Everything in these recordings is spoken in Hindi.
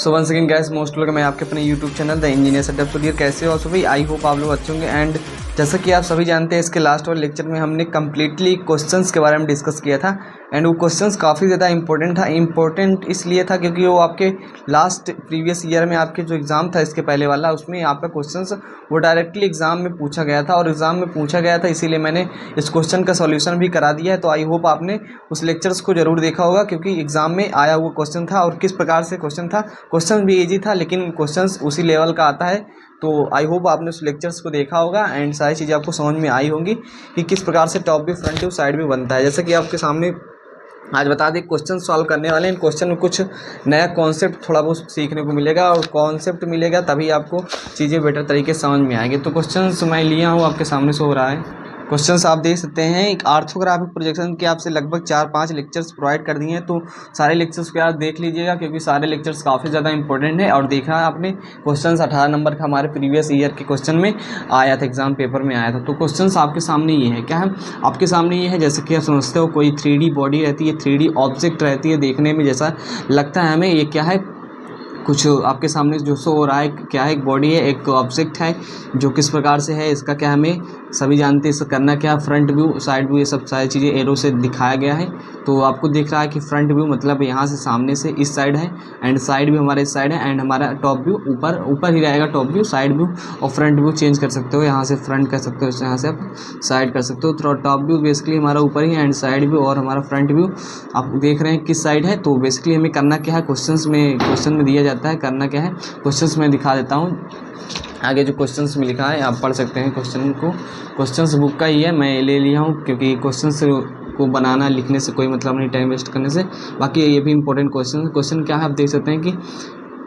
सो once again guys most welcome मैं आपके अपने YouTube channel the engineer setup टूडियर। कैसे हो सो भाई, आई होप आप लोग अच्छे होंगे। एंड जैसा कि आप सभी जानते हैं, इसके लास्ट वाले लेक्चर में हमने कम्प्लीटली क्वेश्चंस के बारे में डिस्कस किया था। एंड वो क्वेश्चंस काफ़ी ज़्यादा इंपॉर्टेंट था। इंपॉर्टेंट इसलिए था क्योंकि वो आपके लास्ट प्रीवियस ईयर में आपके जो एग्ज़ाम था इसके पहले वाला, उसमें आपका क्वेश्चंस वो डायरेक्टली एग्ज़ाम में पूछा गया था। और एग्ज़ाम में पूछा गया था इसीलिए मैंने इस क्वेश्चन का सॉल्यूशन भी करा दिया है। तो आई होप आपने उस लेक्चर्स को ज़रूर देखा होगा, क्योंकि एग्ज़ाम में आया हुआ क्वेश्चन था और किस प्रकार से क्वेश्चन था। क्वेश्चन भी इजी था लेकिन क्वेश्चंस उसी लेवल का आता है। तो आई होप आपने उस लेक्चर्स को देखा होगा एंड सारी चीज़ें आपको समझ में आई होंगी कि किस प्रकार से top view, front view, side view बनता है। जैसे कि आपके सामने आज बता दें, क्वेश्चन सॉल्व करने वाले हैं। इन क्वेश्चन में कुछ नया कॉन्सेप्ट थोड़ा बहुत सीखने को मिलेगा, और कॉन्सेप्ट मिलेगा तभी आपको चीज़ें बेटर तरीके से समझ में आएंगे। तो क्वेश्चन मैं लिया हूँ, आपके सामने शो हो रहा है। क्वेश्चंस आप देख सकते हैं। एक ऑर्थोग्राफिक प्रोजेक्शन के आपसे लगभग 4-5 लेक्चर्स प्रोवाइड कर दिए हैं, तो सारे लेक्चर्स को आप देख लीजिएगा, क्योंकि सारे लेक्चर्स काफ़ी ज़्यादा इंपॉर्टेंट है। और देखा है आपने क्वेश्चंस 18 नंबर का हमारे प्रीवियस ईयर के क्वेश्चन में आया था, एग्जाम पेपर में आया था। तो क्वेश्चंस आपके सामने ये है, क्या है आपके सामने ये है, जैसे कि आप समझते हो कोई 3D बॉडी रहती है, 3D ऑब्जेक्ट रहती है, देखने में जैसा लगता है हमें। ये क्या है, कुछ आपके सामने जो शो हो रहा है क्या है, एक बॉडी है, एक ऑब्जेक्ट है जो किस प्रकार से है, इसका क्या हमें सभी जानते हैं। इसका करना क्या, फ्रंट व्यू, साइड व्यू, ये सब सारी चीज़ें एरो से दिखाया गया है। तो आपको दिख रहा है कि फ्रंट व्यू मतलब यहाँ से सामने से इस साइड है, एंड साइड व्यू हमारे इस साइड है, एंड हमारा टॉप व्यू ऊपर ही रहेगा। टॉप व्यू, साइड व्यू और फ्रंट व्यू चेंज कर सकते हो, यहाँ से फ्रंट कर सकते हो, यहाँ से आप साइड कर सकते हो। तो टॉप व्यू बेसिकली हमारा ऊपर ही है, एंड साइड व्यू और हमारा फ्रंट व्यू आप देख रहे हैं किस साइड है। तो बेसिकली हमें करना क्या है, क्वेश्चन में दिया जाता है करना क्या है। क्वेश्चंस में दिखा देता हूँ, आगे जो क्वेश्चंस में लिखा है आप पढ़ सकते हैं। क्वेश्चन को क्वेश्चंस बुक का ही है, मैं ले लिया हूँ, क्योंकि क्वेश्चंस को बनाना लिखने से कोई मतलब नहीं, टाइम वेस्ट करने से। बाकी ये भी इंपॉर्टेंट क्वेश्चन क्या है, आप देख सकते हैं कि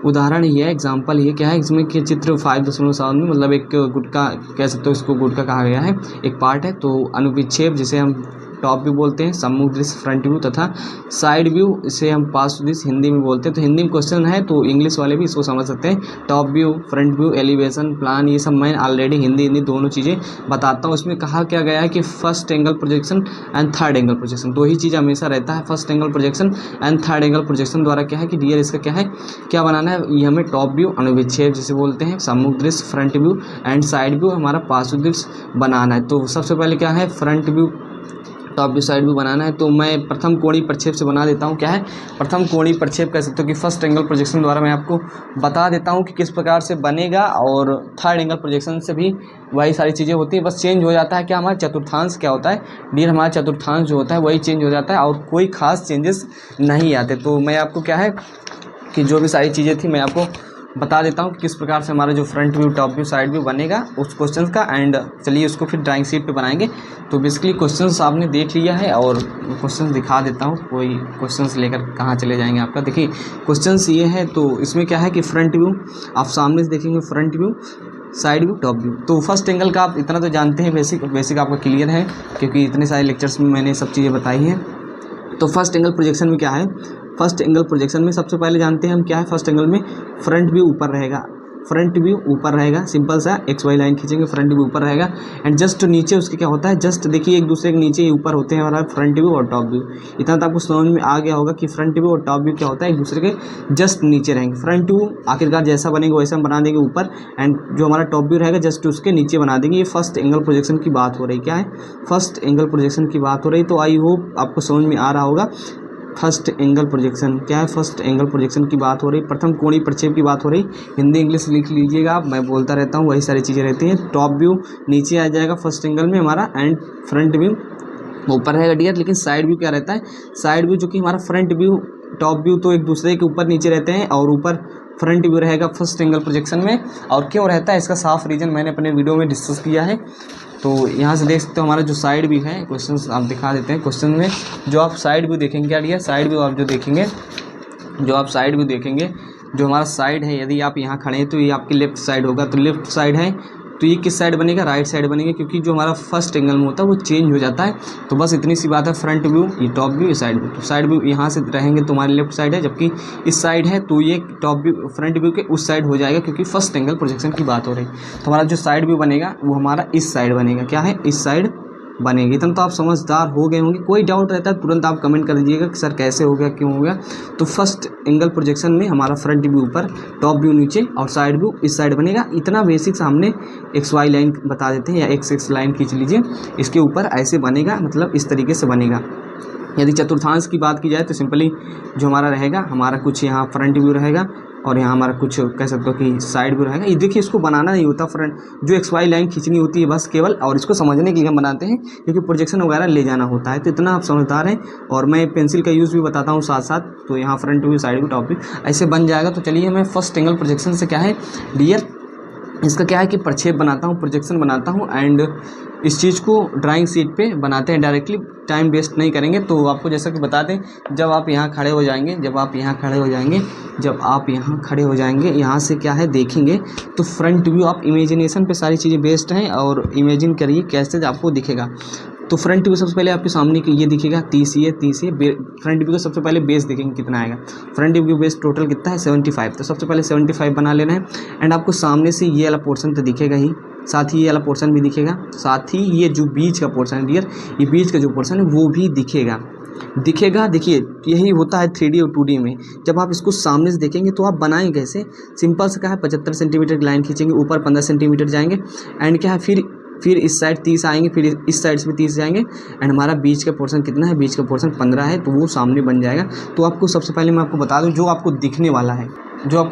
उदाहरण ही है, एग्जाम्पल ये क्या है, इसमें कि चित्र 5.7 में मतलब एक गुटका कह सकते हो, इसको गुटका कहा गया है, एक पार्ट है। तो अनुविक्षेप जिसे हम टॉप व्यू बोलते हैं, सम्मुख दृश्य फ्रंट व्यू, तथा साइड व्यू इसे हम पास दृश्य हिंदी में बोलते हैं। तो हिंदी में क्वेश्चन है तो इंग्लिश वाले भी इसको समझ सकते हैं। Top view, front view, elevation, plan, ये सब मैं ऑलरेडी हिंदी दोनों चीज़ें बताता हूँ। इसमें कहा क्या गया है कि first angle projection and third angle projection, दो ही चीज़ हमेशा रहता है, first angle projection and third angle projection द्वारा क्या है कि डियर इसका क्या है, क्या बनाना है, ये हमें टॉप व्यू अनुविक्षेप जिसे बोलते हैं, सम्मुख दृश्य front view and side view हमारा पार्श्व दृश्य बनाना है। तो सबसे पहले क्या है, front view, top view, side view बनाना है। तो मैं प्रथम कोणीय प्रक्षेप से बना देता हूँ। क्या है, प्रथम कोणीय प्रक्षेप कह सकते हो कि फर्स्ट एंगल प्रोजेक्शन द्वारा मैं आपको बता देता हूँ कि किस प्रकार से बनेगा। और थर्ड एंगल प्रोजेक्शन से भी वही सारी चीज़ें होती हैं, बस चेंज हो जाता है। क्या हमारा चतुर्थांश क्या होता है, डियर हमारा चतुर्थांश जो होता है वही चेंज हो जाता है, और कोई खास चेंजेस नहीं आते। तो मैं आपको क्या है कि जो भी सारी चीज़ें थी मैं आपको बता देता हूँ कि किस प्रकार से हमारा जो front view, top view, side view बनेगा उस क्वेश्चन का। एंड चलिए उसको फिर ड्राइंग शीट पे बनाएंगे। तो बेसिकली क्वेश्चंस आपने देख लिया है, और क्वेश्चंस दिखा देता हूँ, कोई क्वेश्चंस लेकर कहाँ चले जाएंगे आपका। देखिए क्वेश्चंस ये है, तो इसमें क्या है कि फ्रंट व्यू आप सामने से देखेंगे, front view, side view, top view. तो फर्स्ट एंगल का आप इतना तो जानते हैं, बेसिक आपका क्लियर है, क्योंकि इतने सारे लेक्चर्स में मैंने सब चीज़ें बताई हैं। तो फर्स्ट एंगल प्रोजेक्शन में क्या है, फर्स्ट एंगल प्रोजेक्शन में सबसे पहले जानते हैं हम क्या है, फर्स्ट एंगल में फ्रंट व्यू ऊपर रहेगा, फ्रंट व्यू ऊपर रहेगा, सिंपल सा एक्स वाई लाइन खींचेंगे, फ्रंट व्यू ऊपर रहेगा। एंड जस्ट नीचे उसके क्या होता है, जस्ट देखिए एक दूसरे के नीचे ही ऊपर होते हैं हमारा फ्रंट व्यू और टॉप व्यू। इतना तो आपको समझ में आ गया होगा कि फ्रंट व्यू और टॉप व्यू क्या होता है, एक दूसरे के जस्ट नीचे रहेंगे। फ्रंट व्यू आखिरकार जैसा बनेगा वैसा हम बना देंगे ऊपर, एंड जो हमारा टॉप व्यू रहेगा जस्ट उसके नीचे बना देंगे। ये फर्स्ट एंगल प्रोजेक्शन की बात हो रही, क्या है, फर्स्ट एंगल प्रोजेक्शन की बात हो रही। तो आई होप आपको समझ में आ रहा होगा। फर्स्ट एंगल प्रोजेक्शन क्या है, फर्स्ट एंगल प्रोजेक्शन की बात हो रही, प्रथम कोणीय प्रक्षेप की बात हो रही। हिंदी इंग्लिश लिख लीजिएगा आप, मैं बोलता रहता हूँ, वही सारी चीज़ें रहती हैं। टॉप व्यू नीचे आ जाएगा फर्स्ट एंगल में हमारा, एंड फ्रंट व्यू ऊपर रहेगा डियर। लेकिन साइड व्यू क्या रहता है, साइड व्यू जो कि हमारा फ्रंट व्यू, टॉप व्यू तो एक दूसरे के ऊपर नीचे रहते हैं, और ऊपर फ्रंट व्यू रहेगा फर्स्ट एंगल प्रोजेक्शन में। और क्यों रहता है इसका साफ रीज़न मैंने अपने वीडियो में डिस्कस किया है। तो यहाँ से देख सकते हो हमारा जो साइड व्यू है, क्वेश्चन आप दिखा देते हैं। क्वेश्चन में जो आप साइड व्यू देखेंगे, क्या डियर, साइड व्यू आप जो देखेंगे, जो हमारा साइड है, यदि आप यहाँ खड़े हैं तो ये आपकी लेफ्ट साइड होगा। तो लेफ्ट साइड है तो ये किस साइड बनेगा, राइट साइड बनेगा, क्योंकि जो हमारा फर्स्ट एंगल में होता है वो चेंज हो जाता है। तो बस इतनी सी बात है, फ्रंट व्यू, ये टॉप व्यू, ये साइड व्यू। तो साइड व्यू यहाँ से रहेंगे तो हमारे लेफ्ट साइड है, जबकि इस साइड है तो ये टॉप व्यू, फ्रंट व्यू के उस साइड हो जाएगा, क्योंकि फर्स्ट एंगल प्रोजेक्शन की बात हो रही। तो हमारा जो साइड व्यू बनेगा वो हमारा इस साइड बनेगा, क्या है, इस साइड बनेगी। इतना तो आप समझदार हो गए होंगे। कोई डाउट रहता है तुरंत आप कमेंट कर दीजिएगा कि सर कैसे हो गया, क्यों हो गया। तो फर्स्ट एंगल प्रोजेक्शन में हमारा फ्रंट व्यू ऊपर, टॉप व्यू नीचे और साइड व्यू इस साइड बनेगा। इतना बेसिक हमने एक्स वाई लाइन बता देते हैं, या एक्स एक्स लाइन खींच लीजिए, इसके ऊपर ऐसे बनेगा, मतलब इस तरीके से बनेगा। यदि चतुर्थांश की बात की जाए तो सिंपली जो हमारा रहेगा, हमारा कुछ यहाँ फ्रंट व्यू रहेगा और यहाँ हमारा कुछ कह सकते हो कि साइड व्यू रहेगा। ये देखिए, इसको बनाना नहीं होता, फ्रंट जो एक्स वाई लाइन खींचनी होती है बस केवल, और इसको समझने के लिए हम बनाते हैं क्योंकि प्रोजेक्शन वगैरह ले जाना होता है। तो इतना आप समझदार हैं। और मैं पेंसिल का यूज़ भी बताता हूँ साथ साथ। तो यहाँ front view, side view, top view ऐसे बन जाएगा। तो चलिए मैं फर्स्ट एंगल प्रोजेक्शन से क्या है डियर, इसका क्या है कि प्रक्षेप बनाता हूँ, प्रोजेक्शन बनाता हूँ, एंड इस चीज़ को ड्राइंग शीट पे बनाते हैं डायरेक्टली। टाइम वेस्ट नहीं करेंगे। तो आपको जैसा कि बता दें, जब आप यहाँ खड़े हो जाएंगे, यहाँ से क्या है देखेंगे तो फ्रंट व्यू, आप इमेजिनेशन पे सारी चीज़ें बेस्ड हैं और इमेजिन करिए कैसे आपको दिखेगा। तो फ्रंट व्यू सबसे पहले आपके सामने ये दिखेगा 30 ये फ्रंट व्यू का सबसे पहले बेस देखेंगे कितना आएगा। फ्रंट व्यू बेस टोटल कितना है 75। तो सबसे पहले 75 बना लेना है। एंड आपको सामने से ये वाला पोर्शन तो दिखेगा ही, साथ ही ये वाला पोर्शन भी दिखेगा, साथ ही ये जो बीच का पोर्शन है डियर, ये बीच का जो पोर्शन है वो भी दिखेगा। देखिए यही होता है 3D और 2D में। जब आप इसको सामने से देखेंगे तो आप बनाएंगे कैसे, सिंपल से क्या है 75 सेंटीमीटर की लाइन खींचेंगे, ऊपर 15 सेंटीमीटर जाएंगे, एंड क्या है फिर इस साइड 30 आएंगे, फिर इस साइड से भी 30 जाएंगे, एंड हमारा बीच का पोर्शन कितना है, बीच का पोर्शन 15 है, तो वो सामने बन जाएगा। तो आपको सबसे पहले मैं आपको बता दूं, जो आपको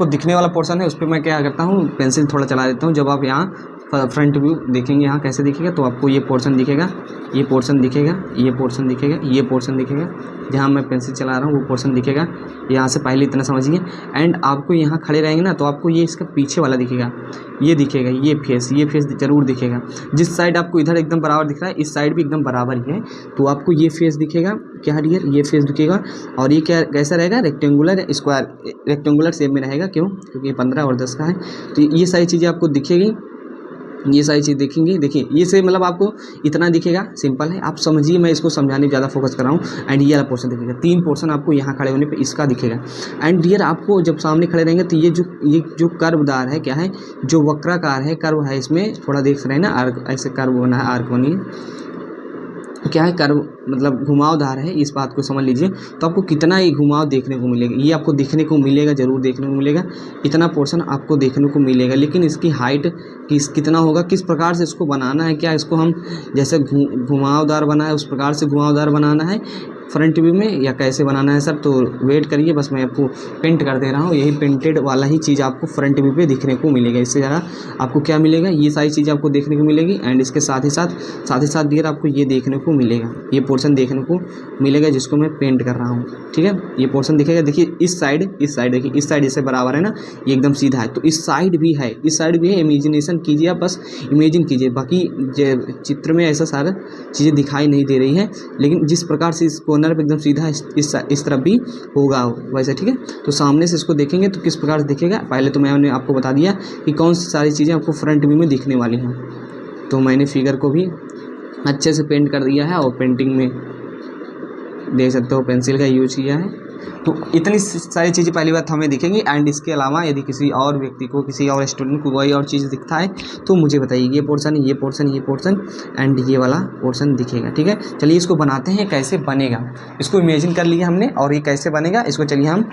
दिखने वाला पोर्शन है उस पर मैं क्या करता हूँ, पेंसिल थोड़ा चला देता हूँ। जब आप यहाँ फ्रंट व्यू देखेंगे यहाँ कैसे दिखेगा, तो आपको ये पोर्शन दिखेगा, ये पोर्शन दिखेगा, ये पोर्शन दिखेगा, ये पोर्शन दिखेगा, जहाँ मैं पेंसिल चला रहा हूँ वो पोर्शन दिखेगा। यहाँ से पहले इतना समझिए। एंड आपको यहाँ खड़े रहेंगे ना, तो आपको ये इसका पीछे वाला दिखेगा, ये दिखेगा, ये फेस ज़रूर दिखेगा। जिस साइड आपको इधर एकदम बराबर दिख रहा है, इस साइड भी एकदम बराबर ही है, तो आपको ये फेस दिखेगा। क्या डियर, ये फेस दिखेगा। और ये क्या कैसा रहेगा, रेक्टेंगुलर शेप में रहेगा। क्यों, क्योंकि 15 और 10 का है। तो ये सारी चीज़ें आपको दिखेगी, ये सारी चीज़ दिखेंगी। देखिए ये से मतलब आपको इतना दिखेगा, सिंपल है, आप समझिए, मैं इसको समझाने ज़्यादा फोकस कर रहा हूँ। एंड ये वाला पोर्शन दिखेगा, 3 पोर्शन आपको यहाँ खड़े होने पे इसका दिखेगा। एंड डियर आपको जब सामने खड़े रहेंगे तो ये जो कर्वदार है, क्या है, जो वक्राकार है, कर्व है, इसमें थोड़ा देख रहे हैं ना, आर्क ऐसे कर्व बना है, आर्क बनी है, क्या है कर्व मतलब घुमावदार है, इस बात को समझ लीजिए। तो आपको कितना ही घुमाव देखने को मिलेगा, ये आपको देखने को मिलेगा, ज़रूर देखने को मिलेगा, इतना पोर्शन आपको देखने को मिलेगा। लेकिन इसकी हाइट कितना होगा, किस प्रकार से इसको बनाना है, क्या इसको हम जैसे घुमावदार बना है उस प्रकार से घुमावदार बनाना है फ्रंट व्यू में, या कैसे बनाना है सर। तो वेट करिए, बस मैं आपको पेंट कर दे रहा हूँ। यही पेंटेड वाला ही चीज़ आपको फ्रंट व्यू पे दिखने को मिलेगा। इससे ज़्यादा आपको क्या मिलेगा, ये सारी चीज़ें आपको देखने को मिलेगी। एंड इसके साथ ही साथ डियर आपको ये देखने को मिलेगा, ये पोर्शन देखने को मिलेगा जिसको मैं पेंट कर रहा हूँ। ठीक है, ये पोर्शन दिखेगा। देखिए इस साइड देखिए, इस साइड जैसे बराबर है ना, ये एकदम सीधा है, तो इस साइड भी है, इमेजिनेशन कीजिए आप, बस इमेजिन कीजिए। बाकी चित्र में ऐसा सारा चीज़ें दिखाई नहीं दे रही हैं, लेकिन जिस प्रकार से इस कॉर्नर पे एकदम सीधा इस तरफ भी होगा वैसे। ठीक है, तो सामने से इसको देखेंगे तो किस प्रकार से दिखेगा, पहले तो मैंने आपको बता दिया कि कौन सी सारी चीज़ें आपको फ्रंट व्यू में दिखने वाली हैं। तो मैंने फिगर को भी अच्छे से पेंट कर दिया है, और पेंटिंग में देख सकते हो पेंसिल का यूज किया है। तो इतनी सारी चीज़ें पहली बात हमें दिखेंगी। एंड इसके अलावा यदि किसी और व्यक्ति को, किसी और स्टूडेंट को कोई और चीज़ दिखता है तो मुझे बताइए। ये पोर्शन एंड ये वाला पोर्शन दिखेगा। ठीक है, चलिए इसको बनाते हैं, कैसे बनेगा इसको इमेजिन कर लिया हमने, और ये कैसे बनेगा इसको चलिए हम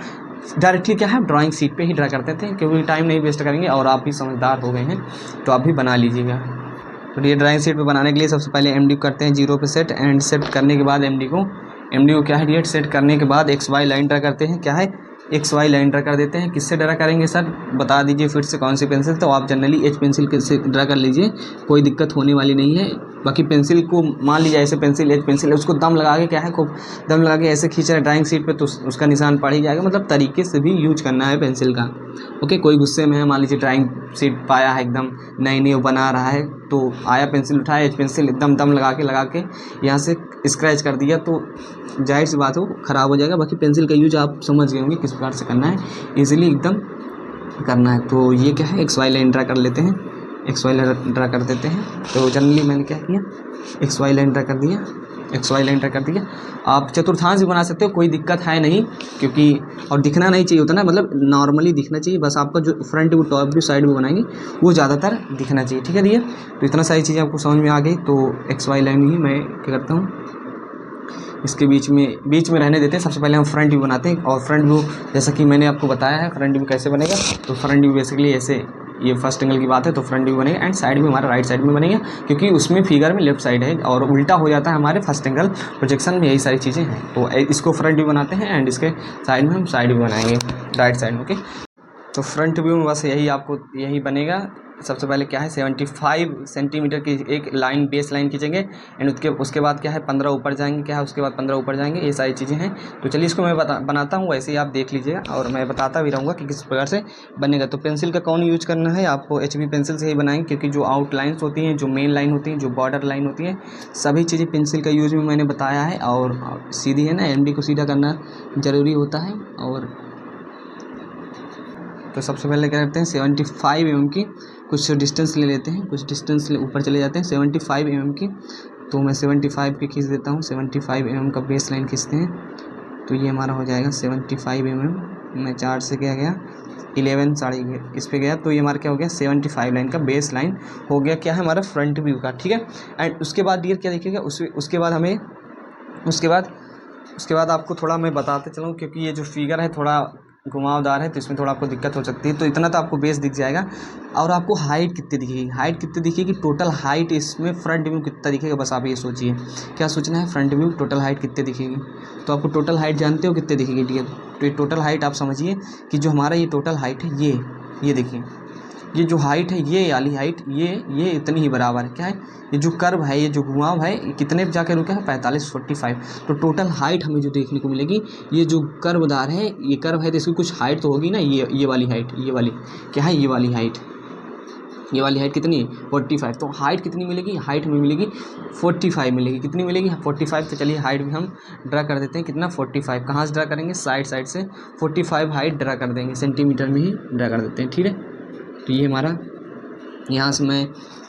डायरेक्टली क्या है ड्राइंग शीट पे ही ड्रा करते थे, क्योंकि टाइम नहीं वेस्ट करेंगे और आप भी समझदार हो गए हैं तो आप भी बना लीजिएगा। तो ये ड्राइंग शीट पे बनाने के लिए सबसे पहले एमडी करते हैं 0 पे सेट। एंड सेट करने के बाद एमडी को क्या है डियर, सेट करने के बाद एक्स वाई लाइन ड्रा करते हैं। क्या है, एक्स वाई लाइन ड्रा कर देते हैं। किससे ड्रा करेंगे सर, बता दीजिए फिर से, कौन सी पेंसिल। तो आप जनरली एच पेंसिल से ड्रा कर लीजिए, कोई दिक्कत होने वाली नहीं है। बाकी पेंसिल को मान लीजिए ऐसे पेंसिल, एच पेंसिल है, उसको दम लगा के क्या है, खूब दम लगा के ऐसे खींच रहे हैं ड्राइंग शीट पे, तो उसका निशान पड़ ही जाएगा। मतलब तरीके से भी यूज करना है पेंसिल का। ओके, कोई गुस्से में है, मान लीजिए ड्राइंग शीट पाया है एकदम नई वो बना रहा है, तो आया पेंसिल उठाया, एच पेंसिल एकदम दम लगा के यहाँ से स्क्रैच कर दिया, तो जाहिर सी बात हो ख़राब हो जाएगा। बाकी पेंसिल का यूज आप समझ गए होंगे किस प्रकार से करना है, ईजिली एकदम करना है। तो ये क्या है, एक्स वाई लाइन ड्रा कर लेते हैं, एक्स वाई लाइन ड्रा कर देते हैं। तो जनरली मैंने क्या किया, एक्स वाई लाइन ड्रा कर दिया। एक्स वाई लाइन ड्रा कर दिया। आप चतुर्थांश भी बना सकते हो, कोई दिक्कत है नहीं, क्योंकि और दिखना नहीं चाहिए उतना, मतलब नॉर्मली दिखना चाहिए, बस आपका जो front view top view side view बनाएंगे वो ज़्यादातर दिखना चाहिए। ठीक है डियर, तो इतना सारी चीज़ें आपको समझ में आ गई। तो एक्स वाई लाइन ही मैं क्या करता हूँ, इसके बीच में रहने देते हैं। सबसे पहले हम फ्रंट व्यू बनाते हैं, और फ्रंट व्यू जैसा कि मैंने आपको बताया है फ्रंट व्यू कैसे बनेगा। तो फ्रंट व्यू बेसिकली ऐसे, ये फर्स्ट एंगल की बात है, तो फ्रंट व्यू बनेगा एंड साइड व्यू हमारा राइट साइड में बनेगा, क्योंकि उसमें फिगर में लेफ्ट साइड है और उल्टा हो जाता है हमारे फर्स्ट एंगल प्रोजेक्शन में, यही सारी चीज़ें हैं। तो इसको फ्रंट व्यू बनाते हैं एंड इसके साइड में हम साइड व्यू बनाएंगे, राइट साइड में। ओके, तो फ्रंट व्यू में बस यही आपको यही बनेगा। सबसे पहले क्या है, 75 सेंटीमीटर की एक लाइन, बेस लाइन खींचेंगे एंड उसके बाद क्या है 15 ऊपर जाएंगे, क्या है उसके बाद 15 ऊपर जाएंगे, ये सारी चीज़ें हैं। तो चलिए इसको मैं बनाता हूँ, वैसे ही आप देख लीजिएगा और मैं बताता भी रहूँगा कि किस प्रकार से बनेगा। तो पेंसिल का कौन यूज करना है, आपको HB पेंसिल से ही बनाएंगे, क्योंकि जो आउटलाइंस होती हैं, जो मेन लाइन होती हैं, जो बॉर्डर लाइन होती है, सभी चीज़ें पेंसिल का यूज में मैंने बताया है। और सीधी है ना, MD को सीधा करना ज़रूरी होता है। और तो सबसे पहले क्या करते हैं, 75 mm की कुछ डिस्टेंस ले लेते हैं, कुछ डिस्टेंस ऊपर चले जाते हैं 75 mm की। तो मैं 75 की खींच देता हूँ, 75 mm का बेस लाइन खींचते हैं। तो ये हमारा हो जाएगा 75 mm। मैं 4 से क्या गया 11 साढ़े इस पे गया, तो ये हमारा क्या हो गया 75 लाइन का बेस लाइन हो गया, क्या है हमारा फ्रंट व्यू का। ठीक है, एंड उसके बाद डियर क्या देखिएगा, उसके बाद हमें उसके बाद आपको थोड़ा मैं बताते चलूँ, क्योंकि ये जो फिगर है थोड़ा घुमावदार है, तो इसमें थोड़ा आपको दिक्कत हो सकती है। तो इतना तो आपको बेस दिख जाएगा, और आपको हाइट कितनी दिखेगी, टोटल हाइट इसमें फ्रंट व्यू कितना दिखेगा, बस आप ये सोचिए। क्या सोचना है, फ्रंट व्यू टोटल हाइट कितनी दिखेगी। तो आपको टोटल हाइट जानते हो कितने दिखेगी डियर। तो ये टोटल हाइट आप समझिए कि जो हमारा ये टोटल हाइट है, ये देखिए, ये जो हाइट है, ये वाली हाइट, ये इतनी ही बराबर है, क्या है, ये जो कर्व है, ये जो घुमाव है, ये कितने पे जाकर रुका है 45 तो टोटल हाइट हमें जो देखने को मिलेगी, ये जो कर्वदार है, ये कर्व है, तो इसकी कुछ हाइट तो होगी ना, ये वाली हाइट, ये वाली क्या है, ये वाली हाइट कितनी 45। तो हाइट कितनी मिलेगी, हाइट हमें मिलेगी 45 मिलेगी। कितनी मिलेगी 45। तो चलिए हाइट भी हम ड्रा कर देते हैं, कितना 45। कहाँ से ड्रा करेंगे, साइड से 45 हाइट ड्रा कर देंगे, सेंटीमीटर में ही ड्रा कर देते हैं। ठीक है, तो ये हमारा यहाँ से मैं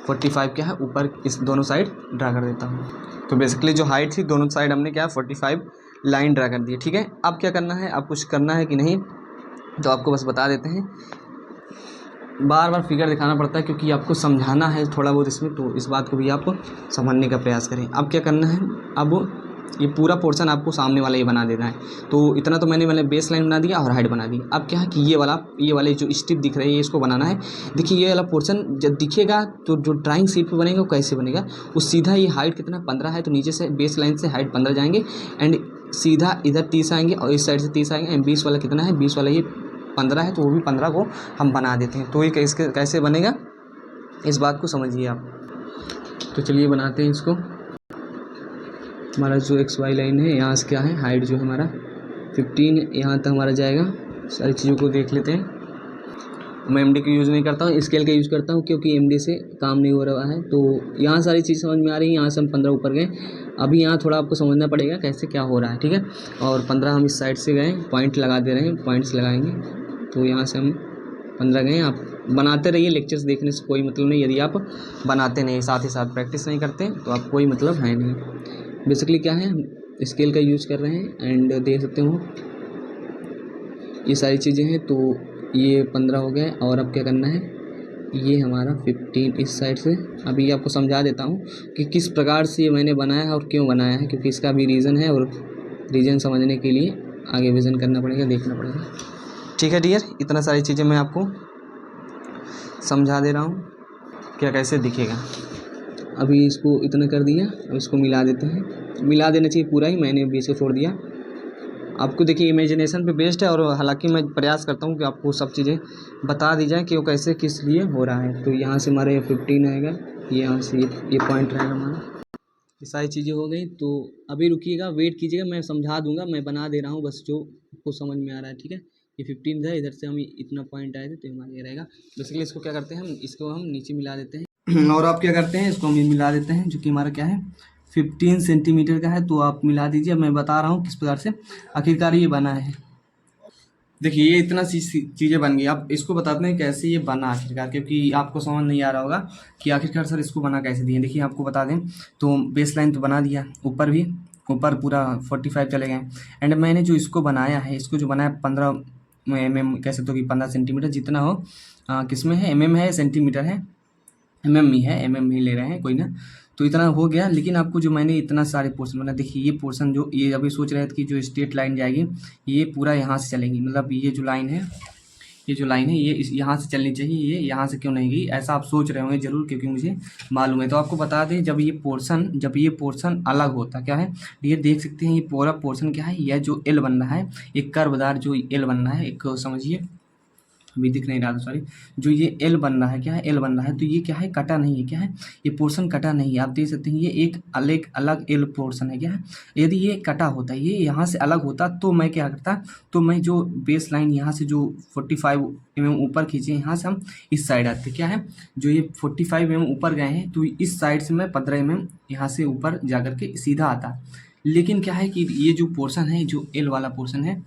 45 क्या है ऊपर इस दोनों साइड ड्रा कर देता हूँ। तो बेसिकली जो हाइट थी दोनों साइड हमने क्या 45 लाइन ड्रा कर दी है। ठीक है, अब क्या करना है, अब कुछ करना है कि नहीं, तो आपको बस बता देते हैं। बार बार फिगर दिखाना पड़ता है क्योंकि आपको समझाना है थोड़ा बहुत इसमें, तो इस बात को भी आप समझने का प्रयास करें। अब क्या करना है, अब ये पूरा पोर्शन आपको सामने वाला ये बना देना है। तो इतना तो मैंने बेस लाइन बना दिया और हाइट बना दी। अब क्या है कि ये वाले जो स्ट्रिप दिख रहे हैं, इसको बनाना है। देखिए ये वाला पोर्शन जब दिखेगा तो जो ड्राइंग शीट पे बनेगा वो कैसे बनेगा, वो सीधा ये हाइट कितना 15 है, तो नीचे से बेस लाइन से हाइट 15 जाएंगे एंड सीधा इधर 30 आएंगे और इस साइड से 30 आएंगे एंड 20 वाला कितना है, 20 वाला ये 15 है, तो वो भी 15 को हम बना देते हैं। तो ये कैसे बनेगा, इस बात को समझिए आप। तो चलिए बनाते हैं इसको। हमारा जो एक्स वाई लाइन है, यहाँ से क्या है हाइट जो हमारा 15 यहाँ तक हमारा जाएगा। सारी चीज़ों को देख लेते हैं। मैं MD का यूज़ नहीं करता हूँ, स्केल का यूज़ करता हूँ, क्योंकि MD से काम नहीं हो रहा है। तो यहाँ सारी चीज़ समझ में आ रही है। यहाँ से हम 15 ऊपर गए, अभी यहाँ थोड़ा आपको समझना पड़ेगा कैसे क्या हो रहा है। ठीक है, और 15 हम इस साइड से गए, पॉइंट लगा दे रहे हैं, पॉइंट्स लगाएंगे। तो यहाँ से हम 15 गए। आप बनाते रहिए, लेक्चर्स देखने से कोई मतलब नहीं, यदि आप बनाते नहीं, साथ ही साथ प्रैक्टिस नहीं करते तो आप कोई मतलब है नहीं। बेसिकली क्या है, हम स्केल का यूज़ कर रहे हैं एंड देख सकते हो ये सारी चीज़ें हैं। तो ये 15 हो गए, और अब क्या करना है, ये हमारा 15 इस साइड से। अभी ये आपको समझा देता हूँ कि किस प्रकार से ये मैंने बनाया है और क्यों बनाया है, क्योंकि इसका भी रीज़न है, और रीज़न समझने के लिए आगे विज़न करना पड़ेगा, देखना पड़ेगा। ठीक है डियर, इतना सारी चीज़ें मैं आपको समझा दे रहा हूँ क्या कैसे दिखेगा। अभी इसको इतना कर दिया, अब इसको मिला देते हैं। मिला देना चाहिए पूरा ही, मैंने बीच को छोड़ दिया। आपको देखिए इमेजिनेशन पे बेस्ड है, और हालांकि मैं प्रयास करता हूँ कि आपको सब चीज़ें बता दी जाए कि वो कैसे किस लिए हो रहा है। तो यहाँ से हमारे 15 आएगा, यहाँ से ये पॉइंट रहेगा हमारा। ये सारी चीज़ें हो गई। तो अभी रुकिएगा, वेट कीजिएगा, मैं समझा दूंगा, मैं बना दे रहा हूँ बस जो आपको समझ में आ रहा है। ठीक है, ये 15 है, इधर से हम इतना पॉइंट आए थे, तो हमारा ये रहेगा। बेसिकली इसको क्या करते हैं, हम इसको हम नीचे मिला देते हैं और आप क्या करते हैं, इसको हम मिला देते हैं, जो कि हमारा क्या है 15 सेंटीमीटर का है। तो आप मिला दीजिए, मैं बता रहा हूँ किस प्रकार से आखिरकार ये बना है। देखिए ये इतना चीज़ें बन गई। आप इसको बताते हैं कैसे ये बना आखिरकार, क्योंकि आपको समझ नहीं आ रहा होगा कि आखिरकार सर इसको बना कैसे दिए। देखिए आपको बता दें, तो बेस लाइन तो बना दिया, ऊपर भी, ऊपर पूरा 45 चले गए। एंड मैंने जो इसको बनाया है, इसको जो बनाया 15 कह सकते हो कि 15 सेंटीमीटर जितना हो, किस में है, है सेंटीमीटर है, ही है, ही ले रहे हैं, कोई ना। तो इतना हो गया। लेकिन आपको जो मैंने इतना सारे पोर्शन बना, देखिए ये पोर्शन जो ये अभी सोच रहे थे कि जो स्ट्रेट लाइन जाएगी ये पूरा यहाँ से चलेगी, मतलब ये जो लाइन है, ये जो लाइन है ये यहाँ से चलनी चाहिए, ये यहाँ से क्यों नहीं गई, ऐसा आप सोच रहे होंगे जरूर, क्योंकि मुझे मालूम है। तो आपको बता दें, जब ये पोर्शन अलग होता क्या है, ये देख सकते हैं, ये पूरा पोर्शन क्या है, यह जो एल बन रहा है, एक कर्वदार जो एल बन रहा है, एक समझिए, अभी दिख नहीं रहा था, सॉरी, जो ये एल बन रहा है, क्या है, एल बन रहा है, तो ये क्या है, कटा नहीं है, क्या है, ये पोर्शन कटा नहीं है। आप देख सकते हैं ये एक अलग अलग एल पोर्शन है, क्या है। यदि ये कटा होता, ये यहाँ से अलग होता, तो मैं क्या करता, तो मैं जो बेस लाइन यहाँ से जो 45 mm ऊपर खींचे, यहाँ से हम इस साइड आते, क्या है, जो ये 45 mm ऊपर गए हैं, तो इस साइड से मैं 15 mm यहाँ से ऊपर जा करके सीधा आता। लेकिन क्या है कि ये जो पोर्शन है, जो एल वाला पोर्शन है,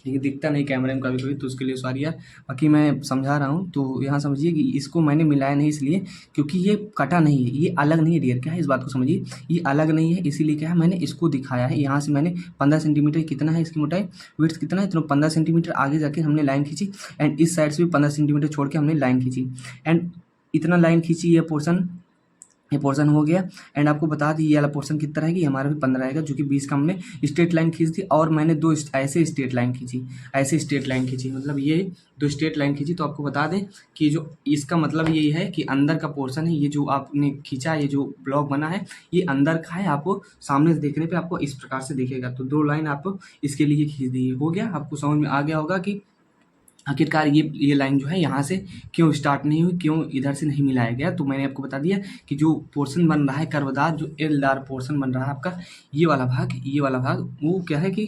ये दिखता नहीं कैमरे में कभी कभी, तो उसके लिए सॉरी यार। बाकी मैं समझा रहा हूँ, तो यहाँ समझिए कि इसको मैंने मिलाया नहीं इसलिए क्योंकि ये कटा नहीं है, ये अलग नहीं है डियर, क्या है, इस बात को समझिए, ये अलग नहीं है, इसीलिए क्या है, मैंने इसको दिखाया है। यहाँ से मैंने 15 सेंटीमीटर, कितना है इसकी मोटाई, विड्थ कितना है, तो 15 सेंटीमीटर आगे जाके हमने लाइन खींची, एंड इस साइड से भी 15 सेंटीमीटर छोड़ के हमने लाइन खींची, एंड इतना लाइन खींची, ये पोर्शन हो गया। एंड आपको बता दी ये वाला पोर्शन कितना रहेगी, हमारा भी 15 रहेगा, जो कि 20 का हमने स्ट्रेट लाइन खींच दी, और मैंने दो ऐसे स्ट्रेट लाइन खींची, मतलब ये दो स्ट्रेट लाइन खींची। तो आपको बता दें कि जो इसका मतलब यही है कि अंदर का पोर्शन है, ये जो आपने खींचा, ये जो ब्लॉक बना है, ये अंदर का है, आपको सामने से देखने पे आपको इस प्रकार से दिखेगा। तो दो लाइन आप इसके लिए खींच दी, हो गया, आपको समझ में आ गया होगा कि आखिरकार ये लाइन जो है यहाँ से क्यों स्टार्ट नहीं हुई, क्यों इधर से नहीं मिलाया गया। तो मैंने आपको बता दिया कि जो पोर्शन बन रहा है कर्वदार, जो एलदार पोर्शन बन रहा है आपका, ये वाला भाग वो क्या है कि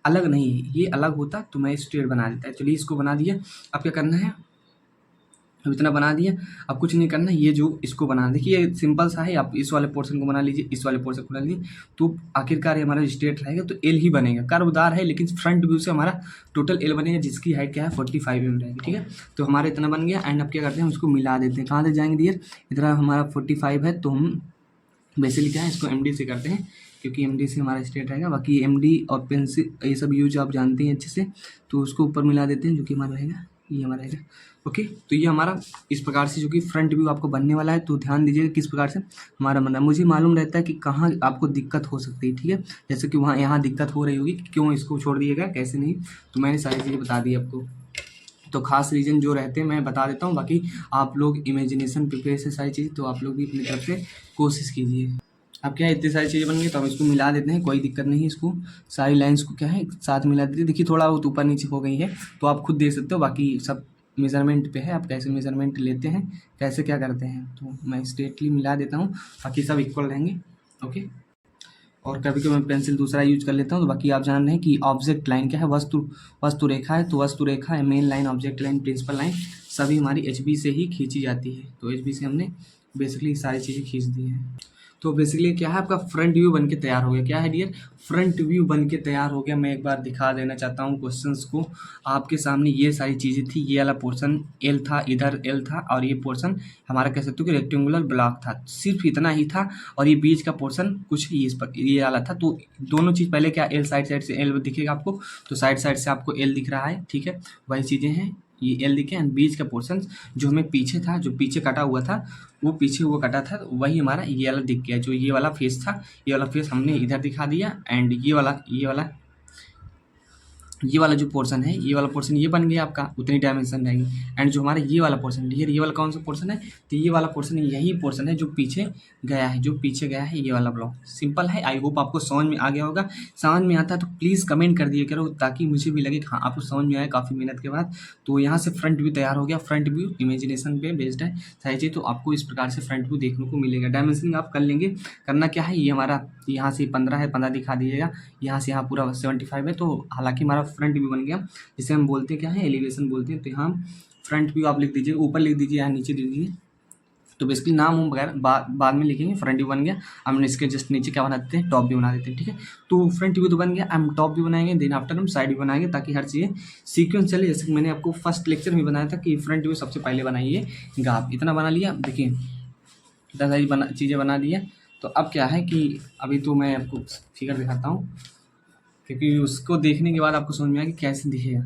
अलग नहीं है, ये अलग होता तो मैं स्ट्रेट बना देता। चलिए इसको बना दिया। अब क्या करना है, अब इतना बना दिया, अब कुछ नहीं करना, ये जो इसको बना, देखिए सिंपल सा है, आप इस वाले पोर्शन को बना लीजिए, इस वाले पोर्शन को बना लीजिए, तो आखिरकार ये हमारा स्ट्रेट रहेगा, तो एल ही बनेगा। कर्वदार है लेकिन फ्रंट व्यू से हमारा टोटल एल बनेगा, जिसकी हाइट क्या है 45 mm रहेगी, ठीक है। तो हमारा इतना बन गया। एंड अब क्या करते हैं, उसको मिला देते हैं। कहाँ तक जाएंगे डियर, इतना हमारा 45 है, तो हम बेसिकली क्या है, इसको एम से करते हैं, क्योंकि एम से हमारा स्ट्रेट रहेगा। बाकी एम और पेंसिल ये सब यूज आप जानते हैं अच्छे से, तो उसको ऊपर मिला देते हैं, जो कि हमारा रहेगा, ये हमारा रहेगा। ओके, तो ये हमारा इस प्रकार से जो कि फ्रंट व्यू आपको बनने वाला है। तो ध्यान दीजिएगा किस प्रकार से हमारा बनना है। मुझे मालूम रहता है कि कहाँ आपको दिक्कत हो सकती है, ठीक है, जैसे कि वहाँ यहाँ दिक्कत हो रही होगी कि क्यों इसको छोड़ दिएगा, कैसे नहीं, तो मैंने सारी चीज़ें बता दी आपको। तो खास रीज़न जो रहते हैं मैं बता देता हूँ, बाकी आप लोग इमेजिनेशन प्रिपेयर से सारी चीज़, तो आप लोग भी अपनी तरफ से कोशिश कीजिए। अब क्या है, इतनी सारी चीज़ें बन गई, तो हम इसको मिला देते हैं, कोई दिक्कत नहीं है। इसको सारी लाइंस को क्या है साथ मिला देते हैं। देखिए थोड़ा बहुत ऊपर नीचे हो गई है, तो आप खुद देख सकते हो, बाकी सब मेज़रमेंट पे है, आप कैसे मेज़रमेंट लेते हैं, कैसे क्या करते हैं। तो मैं स्ट्रेटली मिला देता हूँ, बाकी सब इक्वल रहेंगे। ओके, और कभी कभी मैं पेंसिल दूसरा यूज कर लेता हूँ। तो बाकी आप जान रहे हैं कि ऑब्जेक्ट लाइन क्या है, वस्तु रेखा है, तो वस्तु रेखा है, main line, object line, principal line, सभी हमारी एचबी से ही खींची जाती है। तो एचबी से हमने बेसिकली सारी चीज़ें खींच दी हैं। तो बेसिकली क्या है, आपका फ्रंट व्यू बन के तैयार हो गया। क्या है डियर, फ्रंट व्यू बन के तैयार हो गया। मैं एक बार दिखा देना चाहता हूँ क्वेश्चंस को आपके सामने। ये सारी चीज़ें थी, ये वाला पोर्शन एल था, इधर एल था, और ये पोर्शन हमारा कह सकते हो कि रेक्टेंगुलर ब्लॉक था, सिर्फ इतना ही था। और ये बीच का पोर्शन कुछ ही इस पर ये वाला था। तो दोनों चीज़, पहले क्या एल साइड से एल दिखेगा आपको, तो साइड से आपको एल दिख रहा है, ठीक है, वही चीज़ें हैं, ये एल दिखे। एंड बीच का पोर्शन जो हमें पीछे था, जो पीछे कटा हुआ था, वो पीछे हुआ कटा था, वही हमारा ये वाला दिख गया। जो ये वाला फेस था, ये वाला फेस हमने इधर दिखा दिया। एंड ये वाला जो पोर्शन है, ये वाला पोर्शन ये बन गया आपका, उतनी डायमेंशन रहेगी। एंड जो हमारा ये वाला पोर्शन, ये वाला कौन सा पोर्शन है, तो ये वाला पोर्शन यही पोर्शन है जो पीछे गया है, ये वाला ब्लॉक। सिंपल है, आई होप आपको समझ में आ गया होगा। समझ में आता है तो प्लीज़ कमेंट कर दिया करो, ताकि मुझे भी लगे कि हाँ आपको समझ में आया काफ़ी मेहनत के बाद। तो यहाँ से फ्रंट व्यू तैयार हो गया। फ्रंट व्यू इमेजिनेशन पे बेस्ड है सारी चीज़, तो आपको इस प्रकार से फ्रंट व्यू देखने को मिलेगा। डायमेंशनिंग आप कर लेंगे। करना क्या है, ये हमारा यहाँ से 15 है, 15 दिखा दीजिएगा, यहाँ से यहाँ पूरा 75 है। तो हालांकि हमारा फ्रंट व्यू बन गया, जिसे हम बोलते हैं क्या है, एलिवेशन बोलते हैं। तो यहाँ फ्रंट व्यू आप लिख दीजिए, ऊपर लिख दीजिए या नीचे लिख दीजिए, तो बेसिकली नाम हम वगैरह बाद में लिखेंगे। फ्रंट व्यू बन गया, हम इसके जस्ट नीचे क्या बना देते हैं, टॉप व्यू बना देते हैं, ठीक है। तो फ्रंट व्यू तो बन गया, हम टॉप व्यू बनाएंगे, देन आफ्टर हम साइड व्यू बनाएंगे, ताकि हर चीज़ें सीक्वेंस चले। जैसे मैंने आपको फर्स्ट लेक्चर में बनाया था कि फ्रंट व्यू सबसे पहले बनाइए गाप, इतना बना लिया। देखिए इतना सारी चीज़ें बना दी है। तो अब क्या है कि अभी तो मैं आपको फिगर दिखाता हूँ, क्योंकि उसको देखने के बाद आपको समझ में आएगा कि कैसे दिखेगा।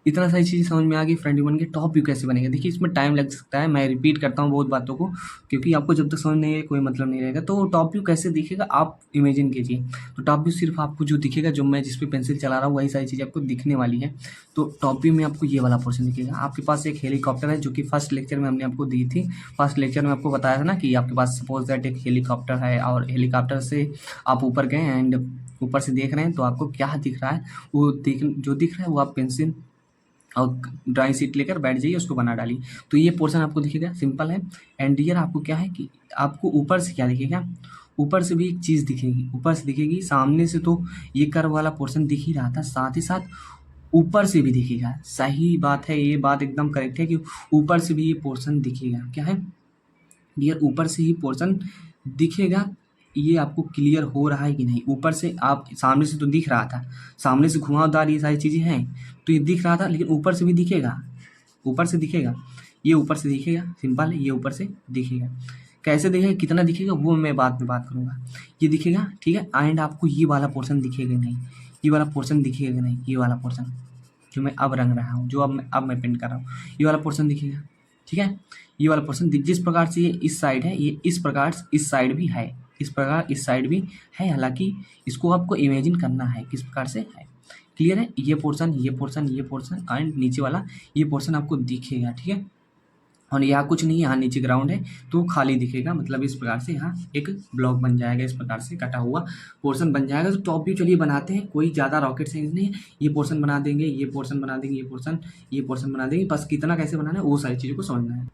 इतना सारी चीज़ें समझ में आ गई, फ्रंट व्यू बन गया, टॉप व्यू कैसे बनेगा। देखिए इसमें टाइम लग सकता है, मैं रिपीट करता हूँ बहुत बातों को, क्योंकि आपको जब तक समझ नहीं आएगा कोई मतलब नहीं रहेगा। तो टॉप व्यू कैसे दिखेगा आप इमेजिन कीजिए। तो टॉप व्यू सिर्फ आपको जो दिखेगा, जो मैं जिस पे पेंसिल चला रहा हूँ वही सारी चीज़ें आपको दिखने वाली है। तो टॉप व्यू में आपको ये वाला पोर्शन दिखेगा। आपके पास एक हेलीकॉप्टर है, जो कि फर्स्ट लेक्चर में हमने आपको दी थी। फर्स्ट लेक्चर में आपको बताया था ना कि आपके पास सपोज दैट एक हेलीकॉप्टर है, और हेलीकॉप्टर से आप ऊपर गए एंड ऊपर से देख रहे हैं, तो आपको क्या दिख रहा है, वो जो दिख रहा है वो आप पेंसिल और ड्राइंग शीट लेकर बैठ जाइए, उसको बना डालिए। तो ये पोर्शन आपको दिखेगा, सिंपल है। एंड डियर आपको क्या है कि आपको ऊपर से क्या दिखेगा, ऊपर से भी एक चीज़ दिखेगी, ऊपर से दिखेगी। सामने से तो ये कर्व वाला पोर्शन दिख ही रहा था, साथ ही साथ ऊपर से भी दिखेगा। सही बात है, ये बात एकदम करेक्ट है कि ऊपर से भी ये पोर्शन दिखेगा। क्या है डियर, ऊपर से ही पोर्शन दिखेगा। ये आपको क्लियर हो रहा है कि नहीं। ऊपर से आप, सामने से तो दिख रहा था, सामने से घुमावदार ये सारी चीज़ें हैं, तो ये दिख रहा था, लेकिन ऊपर से भी दिखेगा, ऊपर से दिखेगा, ये ऊपर से दिखेगा, सिंपल है, ये ऊपर से दिखेगा। कैसे दिखेगा, कितना दिखेगा, वो मैं बाद में बात करूँगा। ये दिखेगा, ठीक है। एंड आपको ये वाला पोर्शन दिखेगा नहीं, ये वाला पोर्शन दिखेगा नहीं, ये वाला पोर्शन जो मैं अब रंग रहा हूँ, जो अब मैं पेंट कर रहा हूँ, ये वाला पोर्शन दिखेगा, ठीक है। ये वाला पोर्शन जिस प्रकार से ये इस साइड है, ये इस प्रकार इस साइड भी है, इस प्रकार इस साइड भी है। हालांकि इसको आपको इमेजिन करना है किस प्रकार से है। क्लियर है, ये पोर्शन, ये पोर्शन, ये पोर्शन एंड नीचे वाला ये पोर्शन आपको दिखेगा, ठीक है। और यहाँ कुछ नहीं है, यहाँ नीचे ग्राउंड है तो खाली दिखेगा, मतलब इस प्रकार से यहाँ एक ब्लॉक बन जाएगा, इस प्रकार से कटा हुआ पोर्शन बन जाएगा। तो टॉप व्यू चलिए बनाते हैं, कोई ज़्यादा रॉकेट साइंस नहीं है। ये पोर्शन बना देंगे, ये पोर्शन बना देंगे, ये पोर्शन बना देंगे, बस कितना कैसे बनाना है वो सारी चीज़ों को समझना है।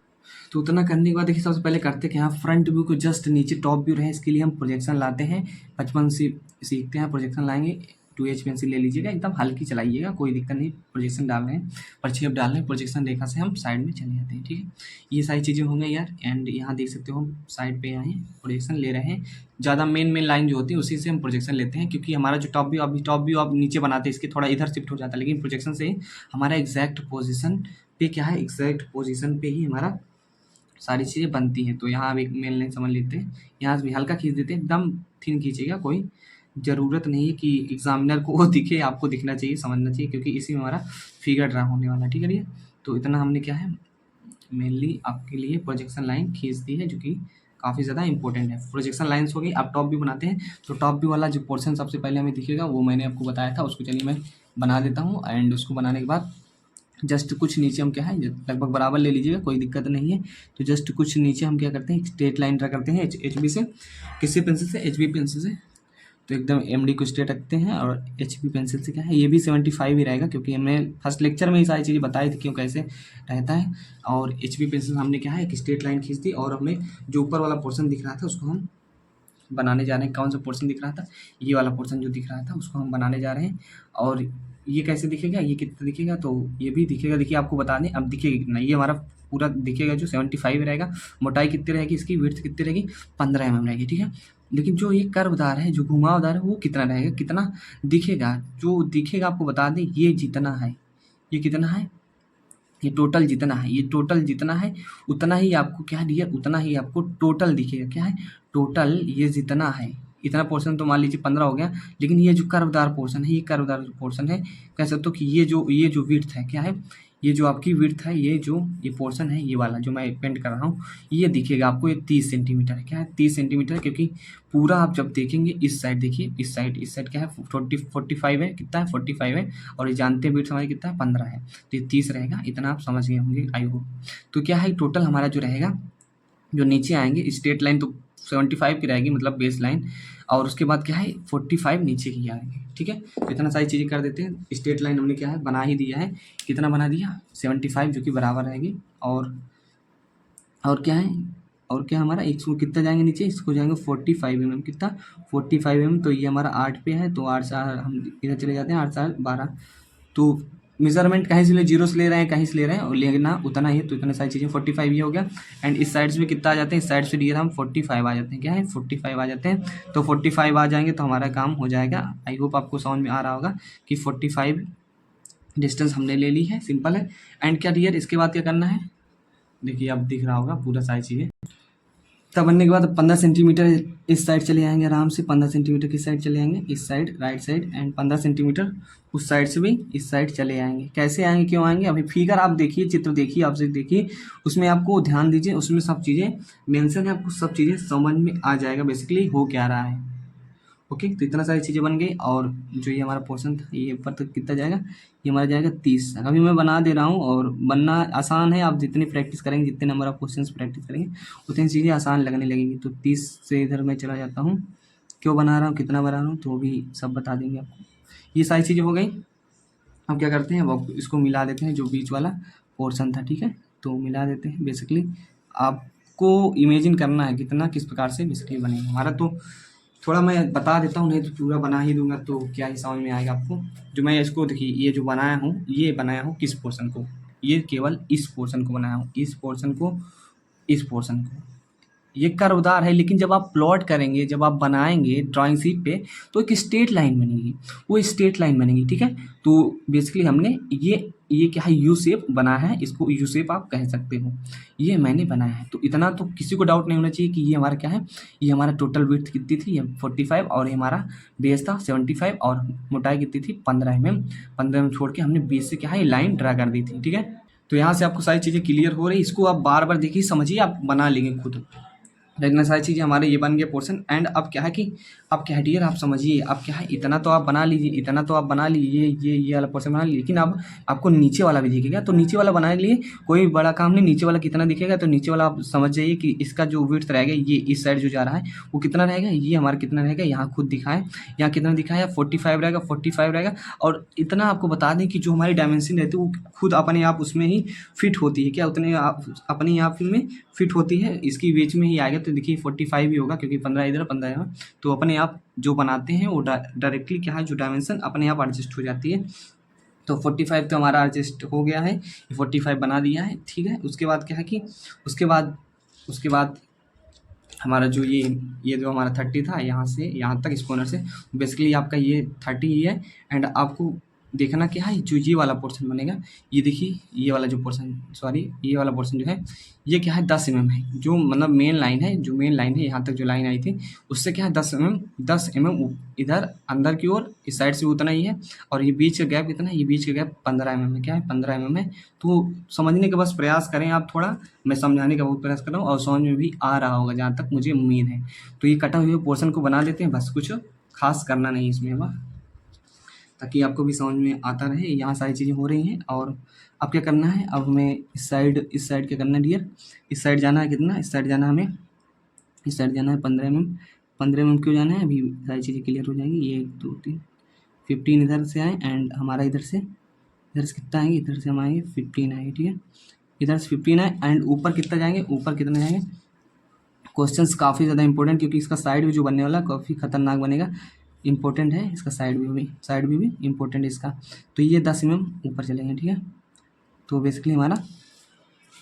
तो उतना करने के बाद देखिए सबसे पहले करते हैं कि यहाँ फ्रंट व्यू को जस्ट नीचे टॉप व्यू रहे, इसके लिए हम प्रोजेक्शन लाते हैं। बचपन से सीखते हैं, प्रोजेक्शन लाएंगे। 2H पेंसिल ले लीजिएगा, एकदम हल्की चलाइएगा, कोई दिक्कत नहीं। प्रोजेक्शन डाल रहे हैं, प्रक्षेप डाल रहे हैं, प्रोजेक्शन रेखा से हम साइड में चले जाते हैं, ठीक है। ये सारी चीज़ें होंगी यार। एंड यहाँ देख सकते हो हम साइड पे आए हैं, प्रोजेक्शन ले रहे हैं। ज़्यादा मेन लाइन जो होती है उसी से हम प्रोजेक्शन लेते हैं, क्योंकि हमारा जो टॉप व्यू आप नीचे बनाते हैं, इसके थोड़ा इधर शिफ्ट हो जाता है, लेकिन प्रोजेक्शन से हमारा एग्जैक्ट पोजिशन पे क्या है, एग्जैक्ट पोजिशन पे ही हमारा सारी चीज़ें बनती हैं। तो यहाँ अब एक मेन लाइन समझ लेते हैं, यहाँ से भी हल्का खींच देते हैं, एकदम थिन खींचेगा, कोई ज़रूरत नहीं है कि एग्जामिनर को वो दिखे, आपको दिखना चाहिए, समझना चाहिए, क्योंकि इसी में हमारा फिगर ड्रा होने वाला है, ठीक है भैया। तो इतना हमने क्या है मेनली आपके लिए प्रोजेक्शन लाइन खींच दी है, जो कि काफ़ी ज़्यादा इंपॉर्टेंट है। प्रोजेक्शन लाइन्स हो गई। आप टॉप व्यू बनाते हैं, तो टॉप व्यू वाला जो पोर्शन सबसे पहले हमें दिखेगा वो मैंने आपको बताया था, उसको चलिए मैं बना देता हूँ। एंड उसको बनाने के बाद जस्ट कुछ नीचे हम क्या है, लगभग बराबर ले लीजिएगा, कोई दिक्कत नहीं है। तो जस्ट कुछ नीचे हम क्या करते हैं, स्ट्रेट लाइन ड्रा करते हैं HB से। किससे पेंसिल से, HB पेंसिल से। तो एकदम MD को स्ट्रेट रखते हैं, और HB पेंसिल से क्या है, ये भी 75 ही रहेगा, क्योंकि हमने फर्स्ट लेक्चर में ये सारी चीज़ें बताई थी क्यों कैसे रहता है। और HB पेंसिल हमने क्या है, एक स्ट्रेट लाइन खींच दी, और हमें जो ऊपर वाला पोर्शन दिख रहा था उसको हम बनाने जा रहे हैं। कौन सा पोर्शन दिख रहा था, ये वाला पोर्शन जो दिख रहा था उसको हम बनाने जा रहे हैं। और ये कैसे दिखेगा, ये कितना दिखेगा, तो ये भी दिखेगा। देखिए आपको बता दें, अब दिखेगा कितना, ये हमारा पूरा दिखेगा जो 75 रहेगा। मोटाई कितनी रहेगी इसकी, विड्थ कितनी रहेगी, 15 mm रहेगी, ठीक है। लेकिन जो ये कर्वदार है, जो घुमावदार है, वो कितना रहेगा, कितना दिखेगा, जो दिखेगा आपको बता दें, ये जितना है, ये कितना है, ये टोटल जितना है, ये टोटल जितना है उतना ही आपको क्या दिया, उतना ही आपको टोटल दिखेगा। क्या है, टोटल ये जितना है, इतना पोर्शन तो मान लीजिए 15 हो गया, लेकिन ये जो कर्वदार पोर्शन है, ये कर्वदार पोर्शन है, कह सकते हो कि ये जो विड्थ है, क्या है, ये जो आपकी विड्थ है, ये पोर्शन है, ये वाला जो मैं पेंट कर रहा हूँ, ये दिखेगा आपको, ये 30 सेंटीमीटर है। क्या है, 30 सेंटीमीटर, क्योंकि पूरा आप जब देखेंगे इस साइड, देखिए इस साइड क्या है, 45 है, कितना है, 45 है, और ये जानते हैं विड्थ हमारी कितना है, 15 है, तो ये 30 रहेगा। इतना आप समझ गए होंगे आई होप। तो क्या है, टोटल हमारा जो रहेगा, जो नीचे आएंगे स्ट्रेट लाइन तो 75 की रहेगी, मतलब बेस लाइन, और उसके बाद क्या है 45 नीचे की आएंगे, ठीक है। तो इतना सारी चीज़ें कर देते हैं। स्ट्रेट लाइन हमने क्या है बना ही दिया है, कितना बना दिया, 75, जो कि बराबर रहेगी। और क्या है, और क्या हमारा इसको कितना जाएंगे नीचे, इसको जाएंगे 45 mm, कितना 45 mm, तो ये हमारा 8 पे है, तो 8 4 हम इधर चले जाते हैं, 8 4 12, तो मेजरमेंट कहीं से ले, जीरो से ले रहे हैं, कहीं से ले रहे हैं, और लेना उतना ही, तो इतनी सारी चीज़ें 45 ये हो गया। एंड इस साइड से भी कितना आ जाते हैं, इस साइड से डियर हम 45 आ जाते हैं, क्या है 45 आ जाते हैं। तो 45 आ जाएंगे तो हमारा काम हो जाएगा। आई होप आपको समझ में आ रहा होगा कि 45 डिस्टेंस हमने ले ली है, सिंपल है। एंड क्या डियर, इसके बाद क्या करना है, देखिए अब दिख रहा होगा पूरा सारी चीज़ें। तब बनने के बाद 15 सेंटीमीटर इस साइड चले आएंगे आराम से, 15 सेंटीमीटर किस साइड चले आएंगे, इस side right side, and 15 centimetre उस साइड से भी इस साइड चले आएंगे। कैसे आएंगे, क्यों आएंगे, अभी फिगर आप देखिए, चित्र देखिए, आप सिर्फ देखिए, उसमें आपको ध्यान दीजिए, उसमें सब चीज़ें मेंशन है, आपको सब चीज़ें समझ में आ जाएगा बेसिकली हो क्या रहा है। ओके, तो इतना सारी चीज़ें बन गई। और जो ये हमारा पोर्शन था, ये ऊपर तक कितना जाएगा, ये हमारा जाएगा 30। अभी मैं बना दे रहा हूँ, और बनना आसान है, आप जितनी प्रैक्टिस करेंगे, जितने नंबर ऑफ क्वेश्चंस प्रैक्टिस करेंगे, उतनी चीज़ें आसान लगने लगेंगी। तो 30 से इधर मैं चला जाता हूँ, क्यों बना रहा हूँ, कितना बना रहा हूँ, तो भी सब बता देंगे आपको। ये सारी चीज़ें हो गई। अब क्या करते हैं, अब इसको मिला देते हैं, जो बीच वाला पोर्शन था, ठीक है, तो मिला देते हैं। बेसिकली आपको इमेजिन करना है कितना किस प्रकार से बेसिकली बनेगा हमारा। तो थोड़ा मैं बता देता हूँ, नहीं तो पूरा बना ही दूंगा तो क्या ही समझ में आएगा आपको। जो मैं इसको देखिए, ये जो बनाया हूँ, ये बनाया हूँ किस पोर्शन को, ये केवल इस पोर्शन को बनाया हूँ, इस पोर्शन को, इस पोर्शन को। ये कर्वदार है, लेकिन जब आप प्लॉट करेंगे, जब आप बनाएंगे ड्राइंग शीट पे, तो एक स्ट्रेट लाइन बनेगी, वो स्ट्रेट लाइन बनेगी, ठीक है। तो बेसिकली हमने ये क्या है, यू शेप बना है, इसको यू शेप आप कह सकते हो, ये मैंने बनाया है। तो इतना तो किसी को डाउट नहीं होना चाहिए कि ये हमारा क्या है, ये हमारा टोटल विड्थ कितनी थी, ये 45, और ये हमारा बेस था 75, और मोटाई कितनी थी 15 mm। 15 mm छोड़ के हमने बेस से क्या है, लाइन ड्रा कर दी थी, ठीक है। तो यहाँ से आपको सारी चीज़ें क्लियर हो रही, इसको आप बार बार देखिए, समझिए, आप बना लेंगे खुद। इतना सारी चीज़ें हमारे ये बन गया पोर्शन। एंड अब क्या है कि, अब क्या है डियर, आप समझिए, अब क्या है, इतना तो आप बना लीजिए, इतना तो आप बना लीजिए, ये वाला पोर्शन बना लीजिए, लेकिन अब आपको नीचे वाला भी दिखेगा। तो नीचे वाला बनाने के लिए कोई बड़ा काम नहीं, नीचे वाला कितना दिखेगा, तो नीचे वाला आप समझ जाइए कि इसका जो विड्थ रहेगा, ये इस साइड जो जा रहा है वो कितना रहेगा, ये हमारा कितना रहेगा, यहाँ खुद दिखाएं, यहाँ कितना दिखाया 45 रहेगा, 45 रहेगा। और इतना आपको बता दें कि जो हमारी डायमेंशन रहती है वो खुद अपने आप उसमें ही फिट होती है, क्या उतने आप अपने आप में फिट होती है, इसकी बीच में ही आएगा। तो देखिए 45 ही होगा, क्योंकि 15 इधर 15 यहाँ, तो अपने आप जो बनाते हैं वो डायरेक्टली क्या है, जो डायमेंशन अपने आप एडजस्ट हो जाती है। तो 45 तो हमारा एडजस्ट हो गया है, 45 बना दिया है, ठीक है। उसके बाद क्या है कि, उसके बाद हमारा जो ये जो हमारा 30 था, यहाँ से यहाँ तक इस कॉर्नर से, बेसिकली आपका ये 30 ही है। एंड आपको देखना क्या है, जो ये वाला पोर्शन बनेगा, ये देखिए, ये वाला जो पोर्शन, सॉरी, ये वाला पोर्शन जो है, ये क्या है 10 mm है, जो मतलब मेन लाइन है, जो मेन लाइन है, यहाँ तक जो लाइन आई थी, उससे क्या है 10 mm इधर अंदर की ओर, इस साइड से उतना ही है। और ये बीच का गैप कितना है, ये बीच का गैप 15 mm है, क्या है 15 mm है। तो समझने का बस प्रयास करें आप थोड़ा, मैं समझाने का बहुत प्रयास कर रहा हूँ, और समझ में भी आ रहा होगा जहाँ तक मुझे उम्मीद है। तो ये कटा हुए पोर्शन को बना लेते हैं, बस कुछ खास करना नहीं इसमें हमें, ताकि आपको भी समझ में आता रहे। यहाँ सारी चीज़ें हो रही हैं। और अब क्या करना है, अब हमें इस साइड क्या करना है डियर, इस साइड जाना है कितना, इस साइड जाना है हमें, इस साइड जाना है 15 mm। 15 mm क्यों जाना है, अभी सारी चीज़ें क्लियर हो जाएंगी। ये 1 2 3 15 इधर से आए, एंड हमारा इधर से कितना आएंगे, इधर से हम आएंगे 15 आएंगे, ठीक है। इधर से 15 आए, एंड ऊपर कितना जाएंगे, ऊपर कितना जाएंगे। क्वेश्चंस काफ़ी ज़्यादा इंपॉर्टेंट, क्योंकि इसका साइड भी जो बनने वाला काफ़ी खतरनाक बनेगा, इंपॉर्टेंट है इसका, साइड भी इंपॉर्टेंट है इसका। तो ये 10 mm ऊपर चलेंगे, ठीक है। तो बेसिकली हमारा,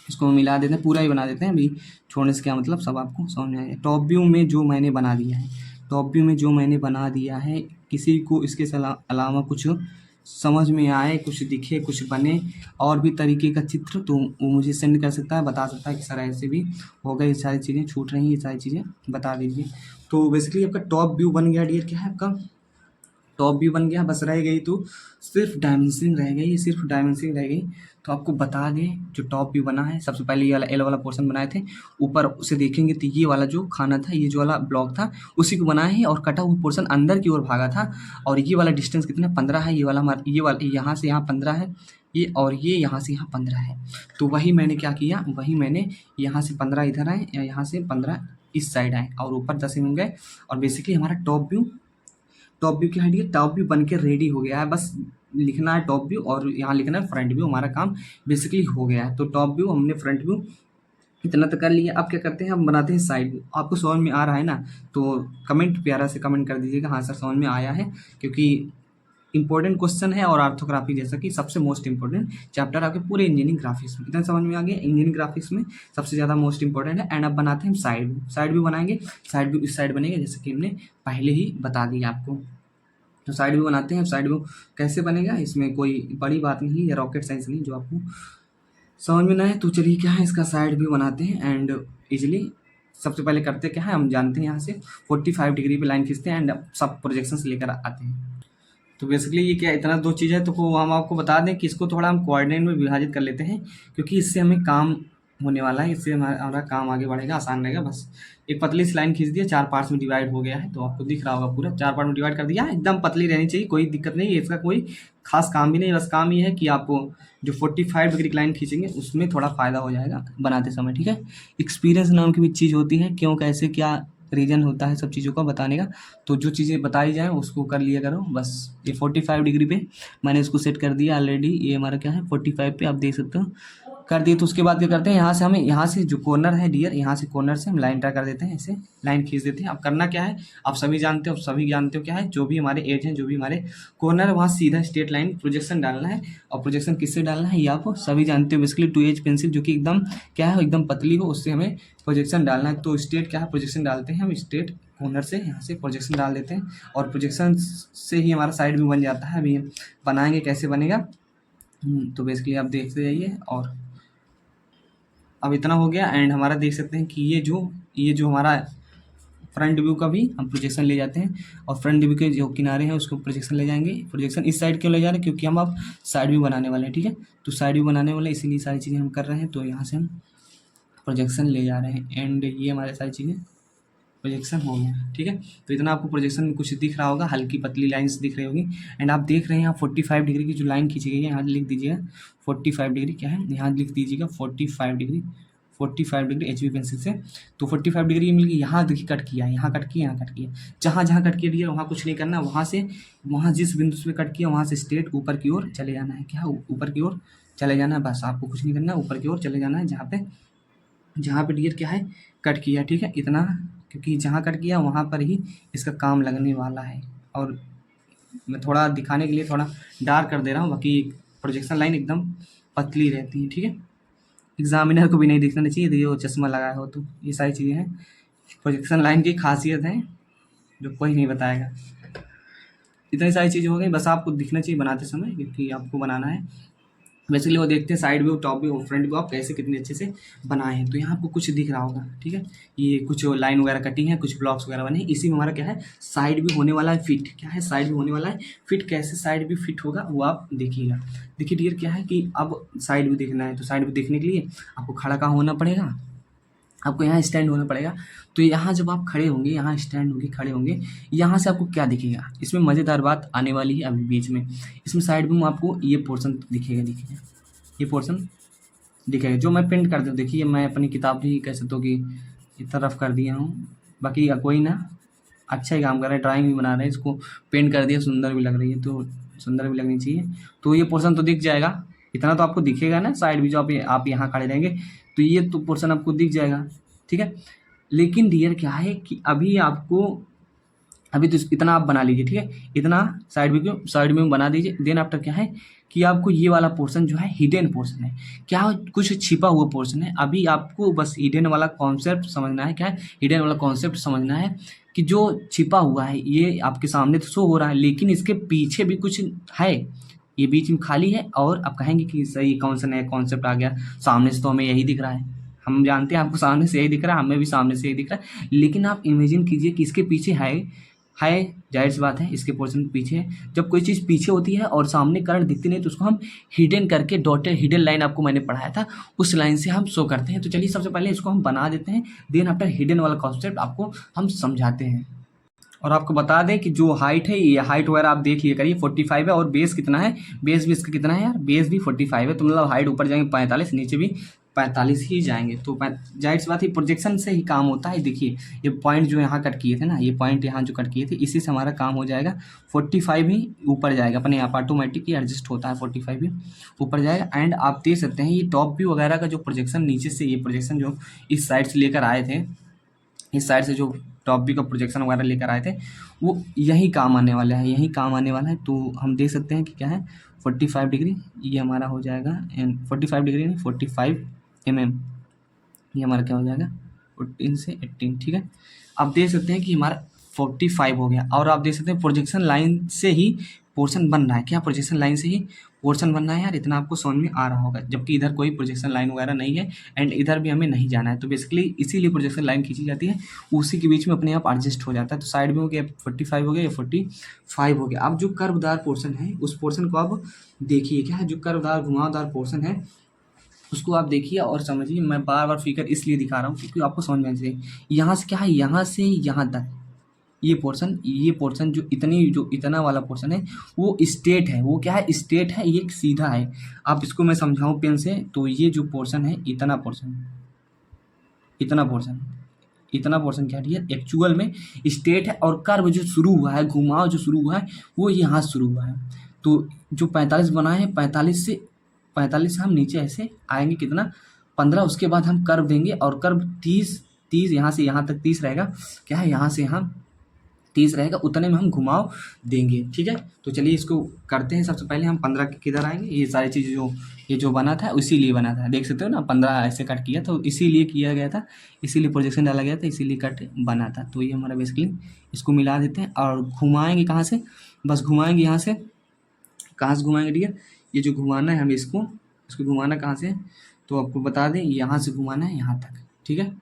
इसको मिला देते हैं, पूरा ही बना देते हैं, अभी छोड़ने से क्या मतलब, सब आपको समझ में आएगा। टॉप व्यू में जो मैंने बना दिया है, टॉप व्यू में जो मैंने बना दिया है, किसी को इसके अलावा कुछ समझ में आए, कुछ दिखे, कुछ बने और भी तरीके का चित्र, तो वो मुझे सेंड कर सकता है, बता सकता है कि सर ऐसे भी हो गए, ये सारी चीज़ें छूट रही हैं, ये सारी चीज़ें बता दीजिए। तो बेसिकली आपका टॉप व्यू बन गया डियर, क्या है आपका टॉप व्यू बन गया। बस रह गई तो सिर्फ डायमेंशनिंग रह गई, सिर्फ डायमेंशनिंग रह गई। तो आपको बता दें, जो टॉप व्यू बना है, सबसे पहले ये वाला एल वाला पोर्शन बनाए थे, ऊपर उसे देखेंगे तो ये वाला जो खाना था, ये जो वाला ब्लॉक था, उसी को बनाए हैं, और कटा हुआ पोर्शन अंदर की ओर भागा था। और ये वाला डिस्टेंस कितना 15 है, ये वाला हमारा, ये वाला यहाँ से यहाँ 15 है, ये, और ये यहाँ से यहाँ 15 है। तो वही मैंने क्या किया, वही मैंने यहाँ से 15 इधर आए, या यहाँ से 15 इस साइड आए, और ऊपर 10 mm गए। और बेसिकली हमारा टॉप व्यू क्या है, टॉप व्यू बन के रेडी हो गया है। बस लिखना है टॉप व्यू, और यहाँ लिखना है फ्रंट व्यू, हमारा काम बेसिकली हो गया है। तो टॉप व्यू हमने, फ्रंट व्यू इतना तो कर लिया। अब क्या करते हैं, हम बनाते हैं साइड व्यू। आपको समझ में आ रहा है ना, तो कमेंट प्यारा से कमेंट कर दीजिएगा, हाँ सर समझ में आया है, क्योंकि इंपॉर्टेंट क्वेश्चन है और ऑर्थोग्राफी जैसा कि सबसे मोस्ट इंपॉर्टेंट चैप्टर आपके पूरे इंजीनियरिंग ग्राफिक्स में। इतना समझ में आ गया, इंजीनियरिंग ग्राफिक्स में सबसे ज़्यादा मोस्ट इंपॉर्टेंट है। एंड अब बनाते हैं साइड व्यू बनाएंगे। साइड व्यू इस साइड बनेगा जैसे कि हमने पहले ही बता दिया आपको। तो साइड व्यू बनाते हैं। साइड व्यू कैसे बनेगा, इसमें कोई बड़ी बात नहीं है, रॉकेट साइंस नहीं जो आपको समझ में ना है। तो चलिए क्या है, इसका साइड व्यू बनाते हैं एंड इजीली सबसे पहले करते क्या है, हम जानते हैं यहाँ से 45 डिग्री पे लाइन खींचते हैं एंड सब प्रोजेक्शन से लेकर आते हैं। तो बेसिकली ये क्या, इतना दो चीज़ है। तो हम आपको बता दें कि इसको थोड़ा हम कोऑर्डिनेट में विभाजित कर लेते हैं, क्योंकि इससे हमें काम होने वाला है, इससे हमारा काम आगे बढ़ेगा, आसान रहेगा। बस एक पतली सी लाइन खींच दिया, 4 पार्ट्स में डिवाइड हो गया है, तो आपको दिख रहा होगा पूरा 4 पार्ट में डिवाइड कर दिया। एकदम पतली रहनी चाहिए, कोई दिक्कत नहीं है, इसका कोई खास काम भी नहीं। बस काम ये है कि आपको जो 45 डिग्री की लाइन खींचेंगे उसमें थोड़ा फ़ायदा हो जाएगा बनाते समय, ठीक है। एक्सपीरियंस नाम की भी चीज़ होती है, क्यों कैसे क्या रीजन होता है सब चीज़ों का बताने का। तो जो चीज़ें बताई जाए उसको कर लिया करो बस। ये 45 डिग्री पे मैंने इसको सेट कर दिया ऑलरेडी। ये हमारा क्या है 45 पे, आप देख सकते हो कर दिए। तो उसके बाद क्या करते हैं, यहाँ से हमें यहाँ से जो कॉर्नर है डियर, यहाँ से कॉर्नर से हम लाइन ड्रा कर देते हैं, ऐसे लाइन खींच देते हैं। अब करना क्या है, आप सभी जानते हो क्या है, जो भी हमारे एज हैं, जो भी हमारे कॉर्नर है, वहाँ सीधा स्ट्रेट लाइन प्रोजेक्शन डालना है। और प्रोजेक्शन किससे डालना है ये आप सभी जानते हो, बेसिकली 2H पेंसिल जो कि एकदम क्या है एकदम पतली हो, उससे हमें प्रोजेक्शन डालना है। तो स्ट्रेट क्या है प्रोजेक्शन डालते हैं हम, स्ट्रेट कॉर्नर से यहाँ से प्रोजेक्शन डाल देते हैं और प्रोजेक्शन से ही हमारा साइड भी बन जाता है। अभी हम बनाएंगे कैसे बनेगा, तो बेसिकली आप देखते जाइए। और अब इतना हो गया एंड हमारा देख सकते हैं कि ये जो हमारा फ्रंट व्यू का भी हम प्रोजेक्शन ले जाते हैं, और फ्रंट व्यू के जो किनारे हैं उसको प्रोजेक्शन ले जाएंगे। प्रोजेक्शन इस साइड क्यों ले जा रहे हैं, क्योंकि हम अब साइड व्यू बनाने वाले हैं, ठीक है। तो साइड व्यू बनाने वाले इसीलिए सारी चीज़ें हम कर रहे हैं। तो यहाँ से हम प्रोजेक्शन ले जा रहे हैं एंड ये हमारे सारी चीज़ें प्रोजेक्शन हो गया, ठीक है। तो इतना आपको प्रोजेक्शन में कुछ दिख रहा होगा, हल्की पतली लाइंस दिख रही होगी। एंड आप देख रहे हैं यहाँ 45 डिग्री की जो लाइन खींची गई है, यहाँ लिख दीजिएगा 45 डिग्री क्या है, यहाँ लिख दीजिएगा 45 डिग्री, 45 डिग्री HB पेंसिल से। तो 45 डिग्री मिल गई। यहाँ देखिए कट किया, यहाँ कट किया, यहाँ कट किया, जहाँ जहाँ कट किया वहाँ कुछ नहीं करना, वहाँ से वहाँ जिस बिंदु से कट किया वहाँ से स्ट्रेट ऊपर की ओर चले जाना है। क्या ऊपर की ओर चले जाना है, बस आपको कुछ नहीं करना, ऊपर की ओर चले जाना है जहाँ पे डियर क्या है कट किया, ठीक है। इतना, क्योंकि जहाँ कट किया वहाँ पर ही इसका काम लगने वाला है। और मैं थोड़ा दिखाने के लिए थोड़ा डार्क कर दे रहा हूँ, बाकी प्रोजेक्शन लाइन एकदम पतली रहती है, ठीक है। एग्जामिनर को भी नहीं दिखना चाहिए यदि वो चश्मा लगाया हो। तो ये सारी चीज़ें हैं, प्रोजेक्शन लाइन की खासियत है जो कोई नहीं बताएगा। इतनी सारी चीज़ें हो गई, बस आपको दिखना चाहिए बनाते समय, क्योंकि आपको बनाना है। बेसिकली वो देखते हैं side view, top view, front view आप कैसे कितने अच्छे से बनाए हैं। तो यहाँ आपको कुछ दिख रहा होगा, ठीक है। ये कुछ लाइन वगैरह कटी है, कुछ ब्लॉक्स वगैरह बने हैं। इसी में हमारा क्या है साइड व्यू होने वाला है फिट। क्या है साइड व्यू होने वाला है फिट। कैसे साइड व्यू फिट होगा वो आप देखिएगा। देखिए डियर क्या है कि अब साइड व्यू देखना है, तो साइड व्यू देखने के लिए आपको खड़ा कहाँ होना पड़ेगा, आपको यहाँ स्टैंड होना पड़ेगा। तो यहाँ जब आप खड़े होंगे, यहाँ स्टैंड होंगे, खड़े होंगे, यहाँ से आपको क्या दिखेगा, इसमें मज़ेदार बात आने वाली है अभी बीच में। इसमें साइड व्यू में आपको ये पोर्शन दिखेगा, देखिए ये पोर्शन दिखेगा जो मैं पेंट कर दूँ। देखिए मैं अपनी किताब भी कह सकता हूँ कि इतना रफ कर दिया हूँ, बाकी कोई ना अच्छा ही काम कर रहा है, ड्राइंग भी बना रहे हैं, इसको पेंट कर दिया, सुंदर भी लग रही है, तो सुंदर भी लगनी चाहिए। तो ये पोर्शन तो दिख जाएगा, इतना तो आपको दिखेगा ना। साइड भी जो आप यहाँ खड़े रहेंगे तो ये तो पोर्शन आपको दिख जाएगा, ठीक है। लेकिन डियर क्या है कि अभी तो इतना आप बना लीजिए, ठीक है। इतना साइड में बना दीजिए। देन आफ्टर क्या है कि आपको ये वाला पोर्शन जो है हिडन पोर्शन है, क्या कुछ छिपा हुआ पोर्शन है। अभी आपको बस हिडन वाला कॉन्सेप्ट समझना है। क्या है हिडन वाला कॉन्सेप्ट समझना है कि जो छिपा हुआ है ये आपके सामने तो शो हो रहा है, लेकिन इसके पीछे भी कुछ है, ये बीच में खाली है। और आप कहेंगे कि सही कौन सा नया कॉन्सेप्ट आ गया, सामने से तो हमें यही दिख रहा है, हम जानते हैं आपको सामने से यही दिख रहा है, हमें भी सामने से यही दिख रहा है। लेकिन आप इमेजिन कीजिए कि इसके पीछे है, जाहिर सी बात है इसके पोर्शन पीछे है। जब कोई चीज़ पीछे होती है और सामने करंट दिखती नहीं तो उसको हम हिडन करके डॉटेड हिडन लाइन आपको मैंने पढ़ाया था, उस लाइन से हम शो करते हैं। तो चलिए सबसे पहले इसको हम बना देते हैं, देन आफ्टर हिडन वाला कॉन्सेप्ट आपको हम समझाते हैं। और आपको बता दें कि जो हाइट है, ये हाइट वगैरह आप देख लिया करिए 45 है, और बेस कितना है, बेस भी इसका कितना है यार, बेस भी 45 है। तो मतलब हाइट ऊपर जाएंगे 45, नीचे भी 45 ही जाएंगे। तो जाहिर सी बात है प्रोजेक्शन से ही काम होता है। देखिए ये पॉइंट जो यहाँ कट किए थे ना, ये पॉइंट यहाँ जो कट किए थे, इसी से हमारा काम हो जाएगा। 45 ही ऊपर जाएगा अपने आप, ऑटोमेटिक ही एडजस्ट होता है, 45 ही ऊपर जाएगा। एंड आप देख सकते हैं ये टॉप व्यू वगैरह का जो प्रोजेक्शन नीचे से, ये प्रोजेक्शन जो इस साइड से लेकर आए थे, इस साइड से जो टॉप व्यू का प्रोजेक्शन वगैरह लेकर आए थे वो यही काम आने वाला है, यही काम आने वाला है। तो हम देख सकते हैं कि क्या है 45 डिग्री ये हमारा हो जाएगा, एंड 45 डिग्री नहीं 45 mm ये हमारा क्या हो जाएगा 14 से 18, ठीक है। आप देख सकते हैं कि हमारा 45 हो गया, और आप देख सकते हैं प्रोजेक्शन लाइन से ही पोर्शन बन रहा है। क्या प्रोजेक्शन लाइन से ही पोर्शन बन रहा है यार, इतना आपको समझ में आ रहा होगा, जबकि इधर कोई प्रोजेक्शन लाइन वगैरह नहीं है एंड इधर भी हमें नहीं जाना है। तो बेसिकली इसीलिए प्रोजेक्शन लाइन खींची जाती है, उसी के बीच में अपने आप एडजस्ट हो जाता है। तो साइड में हो गया 45 हो गया, या 45 हो गया। अब जो कर्वदार पोर्शन है उस पोर्शन को आप देखिए, क्या है जो कर्वदार घुमावदार पोर्शन है उसको आप देखिए और समझिए। मैं बार बार फिगर इसलिए दिखा रहा हूँ क्योंकि आपको समझ में आना चाहिए। यहाँ से क्या है, यहाँ से यहाँ तक ये पोर्शन जो इतना वाला पोर्शन है वो स्ट्रेट है, वो क्या है स्ट्रेट है, ये सीधा है। आप इसको मैं समझाऊं पेन से, तो ये जो पोर्शन है इतना पोर्शन क्या है एक्चुअल में स्ट्रेट है, और कर्व जो शुरू हुआ है, घुमाव जो शुरू हुआ है वो यहाँ से शुरू हुआ है। तो जो 45 बना है 45 से हम नीचे ऐसे आएंगे कितना 15, उसके बाद हम कर्व देंगे और कर्व 30 यहाँ से यहाँ तक 30 रहेगा, क्या है यहाँ से यहाँ 30 रहेगा, उतने में हम घुमाव देंगे, ठीक है। तो चलिए इसको करते हैं। सबसे पहले हम 15 किधर आएंगे, ये सारी चीज़ें ये जो बना था इसीलिए बना था, देख सकते हो ना 15 ऐसे कट किया तो इसीलिए किया गया था, इसीलिए प्रोजेक्शन डाला गया था, इसीलिए कट बना था। तो ये हमारा बेसिकली इसको मिला देते हैं और घुमाएंगे कहाँ से, बस घुमाएंगे यहाँ से, कहाँ से घुमाएंगे डियर, ये जो घुमाना है हमें इसको घुमाना कहाँ से, तो आपको बता दें यहाँ से घुमाना है यहाँ तक, ठीक है।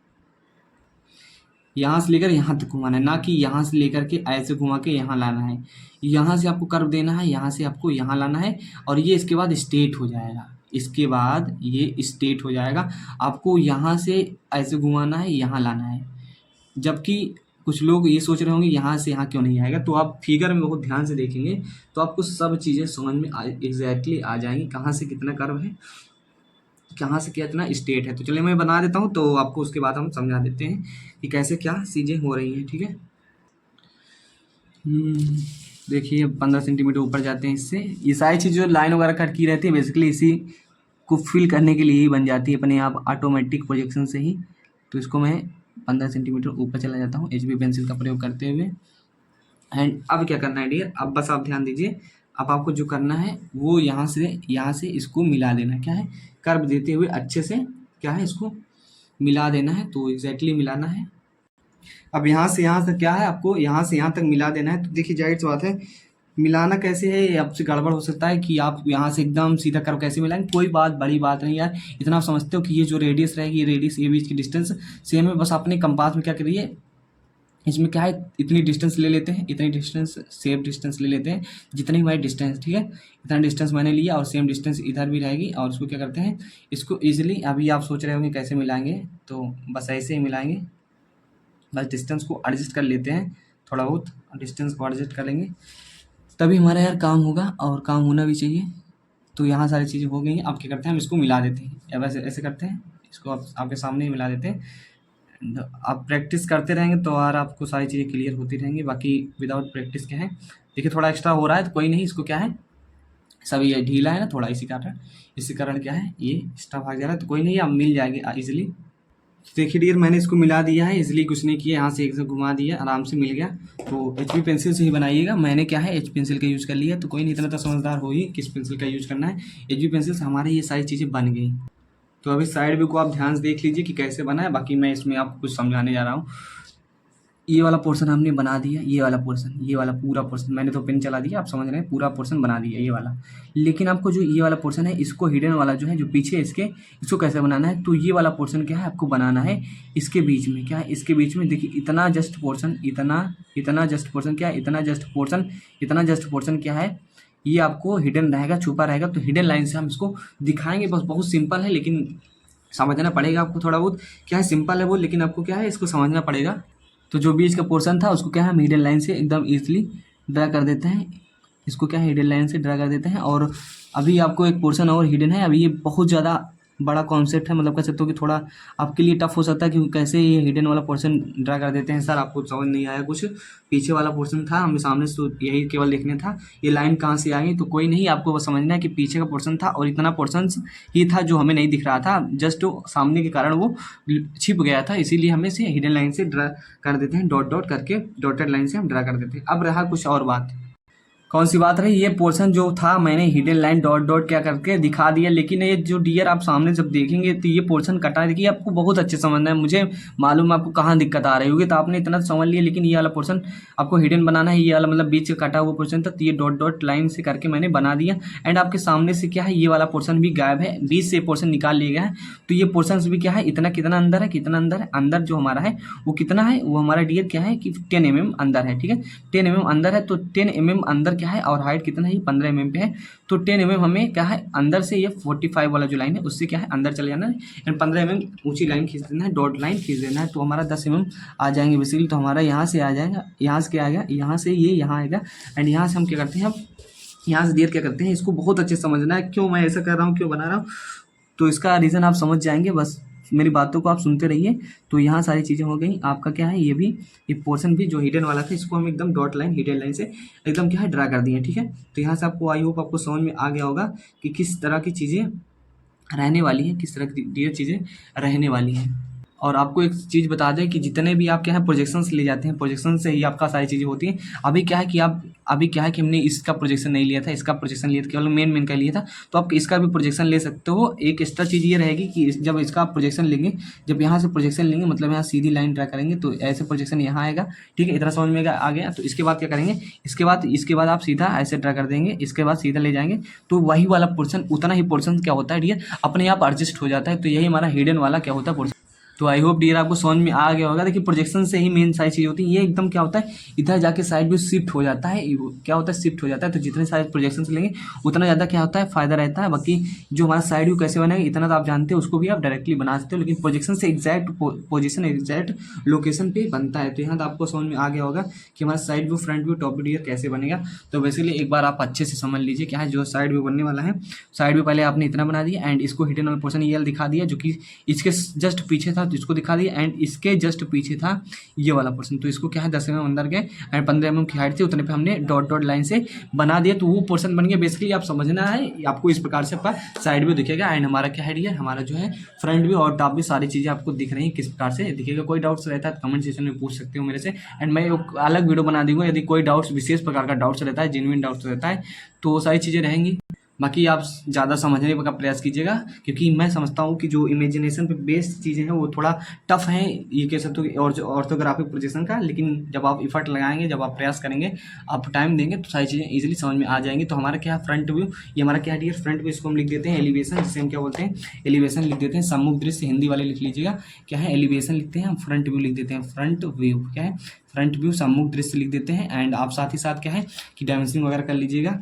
यहाँ से लेकर यहाँ तक घुमाना है, ना कि यहाँ से लेकर के ऐसे घुमा के यहाँ लाना है। यहाँ से आपको कर्व देना है, यहाँ से आपको यहाँ लाना है, और ये इसके बाद स्ट्रेट हो जाएगा, इसके बाद ये स्ट्रेट हो जाएगा। आपको यहाँ से ऐसे घुमाना है, यहाँ लाना है। जबकि कुछ लोग ये सोच रहे होंगे यहाँ से यहाँ क्यों नहीं आएगा, तो आप फिगर में बहुत ध्यान से देखेंगे तो आपको सब चीज़ें समझ में एग्जैक्टली आ जाएंगी, कहाँ से कितना कर्व है, कहाँ से क्या इतना स्टेट है। तो चलिए मैं बना देता हूँ, तो आपको उसके बाद हम समझा देते हैं कि कैसे क्या चीज़ें हो रही हैं, ठीक है। देखिए 15 सेंटीमीटर ऊपर जाते हैं इससे, ये सारी चीज़ जो लाइन वगैरह कट की रहती है बेसिकली इसी को फिल करने के लिए ही बन जाती है अपने आप ऑटोमेटिक प्रोजेक्शन से ही। तो इसको मैं 15 सेंटीमीटर ऊपर चला जाता हूँ HB पेंसिल का प्रयोग करते हुए। एंड अब क्या करना है डियर, अब बस आप ध्यान दीजिए, अब आपको जो करना है वो यहाँ से इसको मिला देना है, क्या है कर्व देते हुए अच्छे से क्या है इसको मिला देना है। तो एग्जैक्टली मिलाना है। अब यहाँ से क्या है आपको यहाँ से यहाँ तक मिला देना है। तो देखिए जाहिर सी बात है मिलाना कैसे है, आपसे गड़बड़ हो सकता है कि आप यहाँ से एकदम सीधा कर्व कैसे मिलाएंगे, कोई बात बड़ी बात नहीं यार, इतना आप समझते हो कि ये जो रेडियस रहेगी, ये रेडियस ये बीच की डिस्टेंस सेम है। बस अपने कंपास में क्या करिए, इसमें क्या है इतनी डिस्टेंस ले लेते हैं, इतनी डिस्टेंस सेम डिस्टेंस ले लेते हैं जितनी हमारी डिस्टेंस, ठीक है। इतना डिस्टेंस मैंने लिया और सेम डिस्टेंस इधर भी रहेगी, और उसको क्या करते हैं इसको ईजिली, अभी आप सोच रहे होंगे कैसे मिलाएंगे, तो बस ऐसे ही मिलाएंगे। बस डिस्टेंस को एडजस्ट कर लेते हैं, थोड़ा बहुत डिस्टेंस को एडजस्ट कर लेंगे तभी हमारा यार काम होगा, और काम होना भी चाहिए। तो यहाँ सारी चीज़ें हो गई हैं। अब क्या करते हैं हम इसको मिला देते हैं, या वैसे ऐसे करते हैं इसको आप आपके सामने ही मिला देते हैं। आप प्रैक्टिस करते रहेंगे तो यार आपको सारी चीज़ें क्लियर होती रहेंगी, बाकी विदाउट प्रैक्टिस क्या है, देखिए थोड़ा एक्स्ट्रा हो रहा है तो कोई नहीं, इसको क्या है सब ये ढीला है ना थोड़ा, इसी कारण क्या है ये एक्स्ट्रा भाग जा रहा है, तो कोई नहीं आप मिल जाएंगे ईजिली। देखिए डियर मैंने इसको मिला दिया है, इसलिए कुछ नहीं किया, यहाँ से एक से घुमा दिया आराम से मिल गया। तो HB पेंसिल से ही बनाइएगा, मैंने क्या है HB पेंसिल का यूज़ कर लिया, तो कोई नहीं, इतना तो समझदार हो ही किस पेंसिल का यूज़ करना है। HB पेंसिल से हमारी ये सारी चीज़ें बन गई। तो अभी साइड व्यू को आप ध्यान से देख लीजिए कि कैसे बना है, बाकी मैं इसमें आपको कुछ समझाने जा रहा हूँ। ये वाला पोर्शन हमने बना दिया, ये वाला पूरा पोर्शन मैंने तो पेन चला दिया, आप समझ रहे हैं पूरा पोर्शन बना दिया ये वाला। लेकिन आपको जो ये वाला पोर्शन है इसको हिडन वाला जो है जो पीछे इसको कैसे बनाना है, तो ये वाला पोर्शन क्या है आपको बनाना है इसके बीच में, क्या है इसके बीच में देखिए इतना जस्ट पोर्शन, इतना जस्ट पोर्शन क्या है, इतना जस्ट पोर्शन क्या है ये आपको हिडन रहेगा, छुपा रहेगा। तो हिडन लाइन से हम इसको दिखाएंगे, बस बहुत सिंपल है लेकिन समझना पड़ेगा आपको थोड़ा बहुत, क्या है सिंपल है वो, लेकिन आपको क्या है इसको समझना पड़ेगा। तो जो बीच का पोर्शन था उसको क्या है हम हिडन लाइन से एकदम ईजिली ड्रा कर देते हैं, इसको क्या है हिडन लाइन से ड्रा कर देते हैं। और अभी आपको एक पोर्शन और हिडन है, अभी ये बहुत ज़्यादा बड़ा कॉन्सेप्ट है, मतलब कह सकते हो कि थोड़ा आपके लिए टफ हो सकता है कि कैसे ये हिडन वाला पोर्शन ड्रा कर देते हैं। सर आपको समझ नहीं आया कुछ, पीछे वाला पोर्शन था, हमें सामने से तो यही केवल देखने था ये लाइन कहाँ से आई, तो कोई नहीं, आपको बस समझना है कि पीछे का पोर्शन था और इतना पोर्शन ही था जो हमें नहीं दिख रहा था, जस्ट सामने के कारण वो छिप गया था, इसीलिए हमें से हिडन लाइन से ड्रा कर देते हैं, डॉट डॉट करके डॉटेड लाइन से हम ड्रा कर देते हैं। अब रहा कुछ और बात, कौन सी बात रही, ये पोर्शन जो था मैंने हिडन लाइन डॉट डॉट क्या करके दिखा दिया, लेकिन ये जो डियर आप सामने जब देखेंगे तो ये पोर्शन कटा है, देखिए आपको बहुत अच्छे समझना है, मुझे मालूम है आपको कहाँ दिक्कत आ रही होगी, तो आपने इतना समझ लिया, लेकिन ये वाला पोर्शन आपको हिडन बनाना है, ये वाला मतलब बीच का कटा हुआ पोर्शन था, तो ये डॉट डॉट लाइन से करके मैंने बना दिया। एंड आपके सामने से क्या है, ये वाला पोर्शन भी गायब है, बीच से पोर्शन निकाल लिया गया है, तो ये पोर्शन भी क्या है, इतना कितना अंदर है, कितना अंदर है, अंदर जो हमारा है वो कितना है, वो हमारा डियर क्या है कि 10 mm अंदर है, ठीक है, 10 mm अंदर है, तो 10 mm अंदर क्या है और हाइट कितना है, 15 mm पे है, तो 10 mm हमें क्या है अंदर से, ये 45 वाला जो लाइन है उससे क्या है अंदर चले जाना है, एंड 15 mm ऊंची लाइन खींच देना है, डॉट लाइन खींच देना है, तो हमारा 10 mm आ जाएंगे बेसिकली, तो हमारा यहाँ से आ जाएगा, यहाँ से क्या आएगा, यहाँ से ये यहाँ आएगा, एंड यहाँ से हम क्या करते हैं, अब यहाँ से डियर क्या करते हैं, इसको बहुत अच्छे से समझना है, क्यों मैं ऐसा कर रहा हूँ, क्यों बना रहा हूँ, तो इसका रीज़न आप समझ जाएंगे, बस मेरी बातों को आप सुनते रहिए। तो यहाँ सारी चीज़ें हो गई, आपका क्या है, ये पोर्शन भी जो हिडन वाला था इसको हम एकदम डॉट लाइन हिडन लाइन से एकदम क्या है ड्रा कर दिए, ठीक है। तो यहाँ से आपको आई होप आपको समझ में आ गया होगा कि किस तरह की चीज़ें रहने वाली हैं, किस तरह की ये चीज़ें रहने वाली हैं। और आपको एक चीज़ बता दें कि जितने भी आप क्या है प्रोजेक्शंस ले जाते हैं, प्रोजेक्शन से ही आपका सारी चीज़ें होती हैं। अभी क्या है कि हमने इसका प्रोजेक्शन नहीं लिया था, इसका प्रोजेक्शन लिया था, केवल मेन का लिया था, तो आप इसका भी प्रोजेक्शन ले सकते हो। एक एक्स्ट्रा चीज़ ये रहेगी कि जब इसका प्रोजेक्शन लेंगे, जब यहाँ से प्रोजेक्शन लेंगे मतलब यहाँ सीधी लाइन ड्रा करेंगे तो ऐसे प्रोजेक्शन यहाँ आएगा, ठीक है, इतना समझ में आ गया। तो इसके बाद क्या करेंगे, इसके बाद आप सीधा ऐसे ड्रा कर देंगे, इसके बाद सीधा ले जाएंगे, तो वही वाला पोर्शन, उतना ही पोर्शन क्या होता है डियर अपने आप एडजस्ट हो जाता है, तो यही हमारा हिडन वाला क्या होता है पोर्शन। तो आई होप डियर आपको समझ में आ गया होगा। देखिए प्रोजेक्शन से ही मेन सारी चीज़ होती है, ये एकदम क्या होता है इधर जाके साइड भी शिफ्ट हो जाता है, क्या होता है शिफ्ट हो जाता है, तो जितने सारे प्रोजेक्शन से लेंगे उतना ज़्यादा क्या होता है फायदा रहता है। बाकी जो हमारा साइड व्यू कैसे बनेगा इतना तो आप जानते हो, उसको भी आप डायरेक्टली बना सकते हो, लेकिन प्रोजेक्शन से एग्जैक्ट पोजीशन एग्जैक्ट लोकेशन पे बनता है। तो यहाँ तो आपको समझ में आ गया होगा कि हमारा side view front view top view dear कैसे बनेगा। तो बेसिकली एक बार आप अच्छे से समझ लीजिए क्या है जो साइड व्यू बनने वाला है। साइड व्यू पहले आपने इतना बना दिया एंड इसको हिडन वाला पोर्शन ये दिखा दिया जो कि इसके जस्ट पीछे था, तो इसको दिखा दिया, एंड इसके जस्ट पीछे था ये वाला पोर्शन, तो इसको क्या है 10 mm अंदर गए एंड 15 mm की हाइट थी, उतने पे हमने डॉट डॉट लाइन से बना दिया, तो वो पोर्शन बन गया। बेसिकली आप समझना है, आपको इस प्रकार से आपका साइड व्यू दिखेगा एंड हमारा क्या है डियर, हमारा जो है फ्रंट व्यू और टॉप भी सारी चीज़ें आपको दिख रही हैं किस प्रकार से दिखेगा। कोई डाउट्स रहता है तो कमेंट सेक्शन में पूछ सकते हो मेरे से, एंड मैं एक अलग वीडियो बना दूंगा यदि कोई डाउट्स विशेष प्रकार का डाउट्स रहता है, जेन्युइन डाउट्स रहता है, तो वो सारी चीज़ें रहेंगी। बाकी आप ज़्यादा समझने का प्रयास कीजिएगा, क्योंकि मैं समझता हूँ कि जो इमेजिनेशन पे बेस्ड चीज़ें हैं वो थोड़ा टफ हैं, ये कह सकते हो कि और जो ऑर्थोग्राफिक प्रोजेक्शन का, लेकिन जब आप इफर्ट लगाएंगे, जब आप प्रयास करेंगे, आप टाइम देंगे तो सारी चीज़ें इजीली समझ में आ जाएंगी। तो हमारा क्या है फ्रंट व्यू, ये हमारा क्या है डियर फ्रंट व्यू, इसको हम लिख देते हैं एलिवेशन, जिसे हम क्या बोलते हैं एलिवेशन लिख देते हैं। सम्मुख दृश्य हिंदी वाले लिख लीजिएगा, क्या है एलिवेशन लिखते हैं, हम फ्रंट व्यू लिख देते हैं, फ्रंट व्यू क्या है फ्रंट व्यू सम्मुख दृश्य लिख देते हैं। एंड आप साथ ही साथ क्या है कि डायमेंशनिंग वगैरह कर लीजिएगा।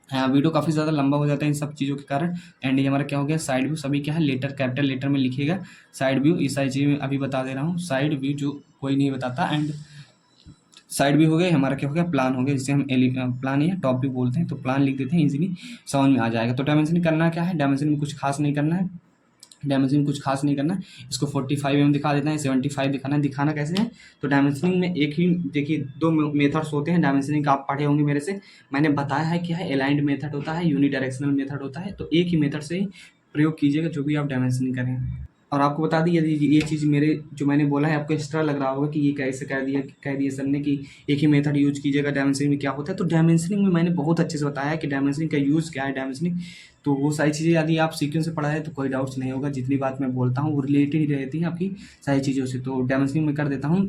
वीडियो काफ़ी ज़्यादा लंबा हो जाता है इन सब चीज़ों के कारण। एंड ये हमारा क्या हो गया साइड व्यू, सभी क्या है लेटर कैपिटल लेटर में लिखिएगा साइड व्यू, इस सारी चीज़ में अभी बता दे रहा हूँ। साइड व्यू जो कोई नहीं बताता, एंड साइड व्यू हो गया, हमारा क्या हो गया प्लान हो गया, जिसे हम प्लान या टॉप व्यू बोलते हैं, तो प्लान लिख देते हैं, इजीली समझ में आ जाएगा। तो डायमेंशनिंग करना क्या है, डायमेंशनिंग में कुछ खास नहीं करना है, डायमेंशनिंग कुछ खास नहीं करना है, इसको 45 mm दिखा देना है, 75 दिखाना है। दिखाना कैसे है, तो डायमेंशनिंग में एक ही देखिए दो मेथड्स होते हैं डायमेंशनिंग का, आप पढ़े होंगे मेरे से, मैंने बताया है क्या है अलाइंड मेथड होता है, यूनिडायरेक्शनल मेथड होता है, तो एक ही मेथड से ही प्रयोग कीजिएगा जो भी आप डायमेंशनिंग करें। और आपको बता दी यदि ये चीज़ मेरे जो मैंने बोला है आपको एक्स्ट्रा लग रहा होगा कि ये कैसे कह दिया सर ने कि एक ही मेथड यूज कीजिएगा डायमेंशनिंग में क्या होता है, तो डायमेंशनिंग में मैंने बहुत अच्छे से बताया है कि डायमेंशनिंग का यूज़ क्या है, डायमेंशनिंग तो वो सारी चीज़ें यदि आप सीक्वेंस से पढ़ा है तो कोई डाउट्स नहीं होगा, जितनी बात मैं बोलता हूँ वो रिलेटेड ही रहती है आपकी सारी चीज़ों से। तो डायमेंशनिंग में कर देता हूँ,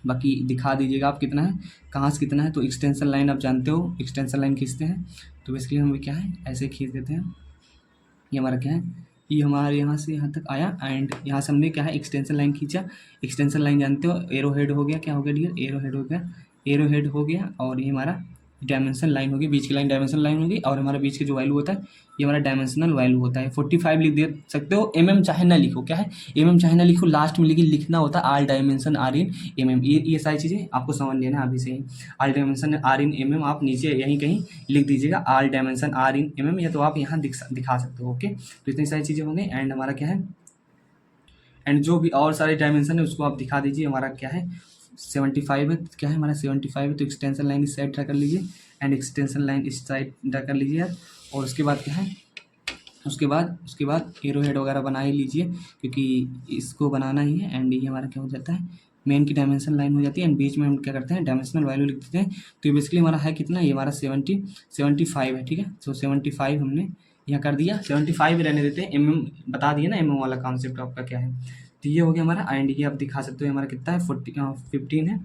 बाकी दिखा दीजिएगा आप कितना है कहाँ से कितना है। तो एक्सटेंशन लाइन आप जानते हो, एक्सटेंशन लाइन खींचते हैं, तो बेसिकली हम क्या है ऐसे खींच देते हैं, ये हमारा क्या है ये हमारे यहाँ से यहाँ तक आया, एंड यहाँ से हमने क्या है एक्सटेंशन लाइन खींचा। एक्सटेंशन लाइन जानते हो एरो हेड हो गया, क्या हो गया डियर एरो हेड हो गया, एरो हेड हो गया, और ये हमारा डायमेंशन लाइन होगी, बीच की लाइन डायमेंशन लाइन होगी, और हमारा बीच के जो वैल्यू होता है ये हमारा डायमेंशनल वैल्यू होता है। 45 लिख दे सकते हो। चाहे ना लिखो, क्या है चाहे ना लिखो लास्ट में, लेकिन लिखना होता है आल डायमेंशन आर इन ये सारी चीज़ें आपको समझ लेना अभी से ही। आल डायमेंशन आर इन आप नीचे यहीं कहीं लिख दीजिएगा आल डायमेंशन आर इन या तो आप यहाँ दिखा सकते हो। ओके, तो इतनी सारी चीज़ें होंगी। एंड हमारा क्या है, एंड जो भी और सारे डायमेंशन है उसको आप दिखा दीजिए। हमारा क्या है 75 है, क्या है हमारा 75 है, तो एक्सटेंशन लाइन इस साइड ड्रा कर लीजिए एंड एक्सटेंशन लाइन इस साइड ड्रा कर लीजिए यार। और उसके बाद क्या है, उसके बाद एरो हेड वगैरह बना ही लीजिए, क्योंकि इसको बनाना ही है। एंड ये हमारा क्या हो जाता है, मेन की डायमेंशन लाइन हो जाती है, एंड बीच में हम क्या करते हैं डायमेंशनल वैल्यू लिख देते हैं। तो ये बेसिकली हमारा है कितना, ये हमारा 75 है, ठीक है। तो 75 हमने यहाँ कर दिया, 75 रहने देते हैं। बता दिए ना वाला कॉन्सेप्ट आपका क्या है। तो ये हो गया हमारा। एंड ये आप दिखा सकते हो हमारा कितना है 15 है,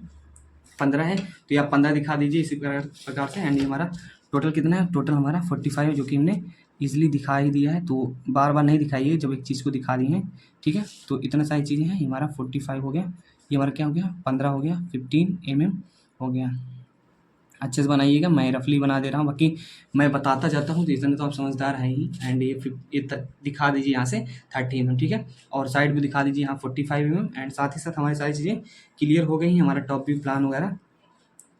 15 है, तो ये आप 15 दिखा दीजिए इसी प्रकार से। एंड ये हमारा टोटल कितना है, टोटल हमारा 45 है, जो कि हमने ईजिली दिखा ही दिया है। तो बार बार नहीं दिखाइए जब एक चीज़ को दिखा दी है, ठीक है। तो इतना सारी चीज़ें हैं, ये हमारा 45 हो गया, ये हमारा क्या हो गया 15 हो गया, 15 हो गया। अच्छे से बनाइएगा, मैं रफली बना दे रहा हूँ, बाकी मैं बताता जाता हूँ तो इतने तो आप समझदार हैं ही। एंड ये दिखा दीजिए यहाँ से 30 ठीक है, और साइड भी दिखा दीजिए यहाँ 45 एंड साथ ही साथ हमारी सारी चीज़ें क्लियर हो गई हैं। हमारा टॉप व्यू प्लान वगैरह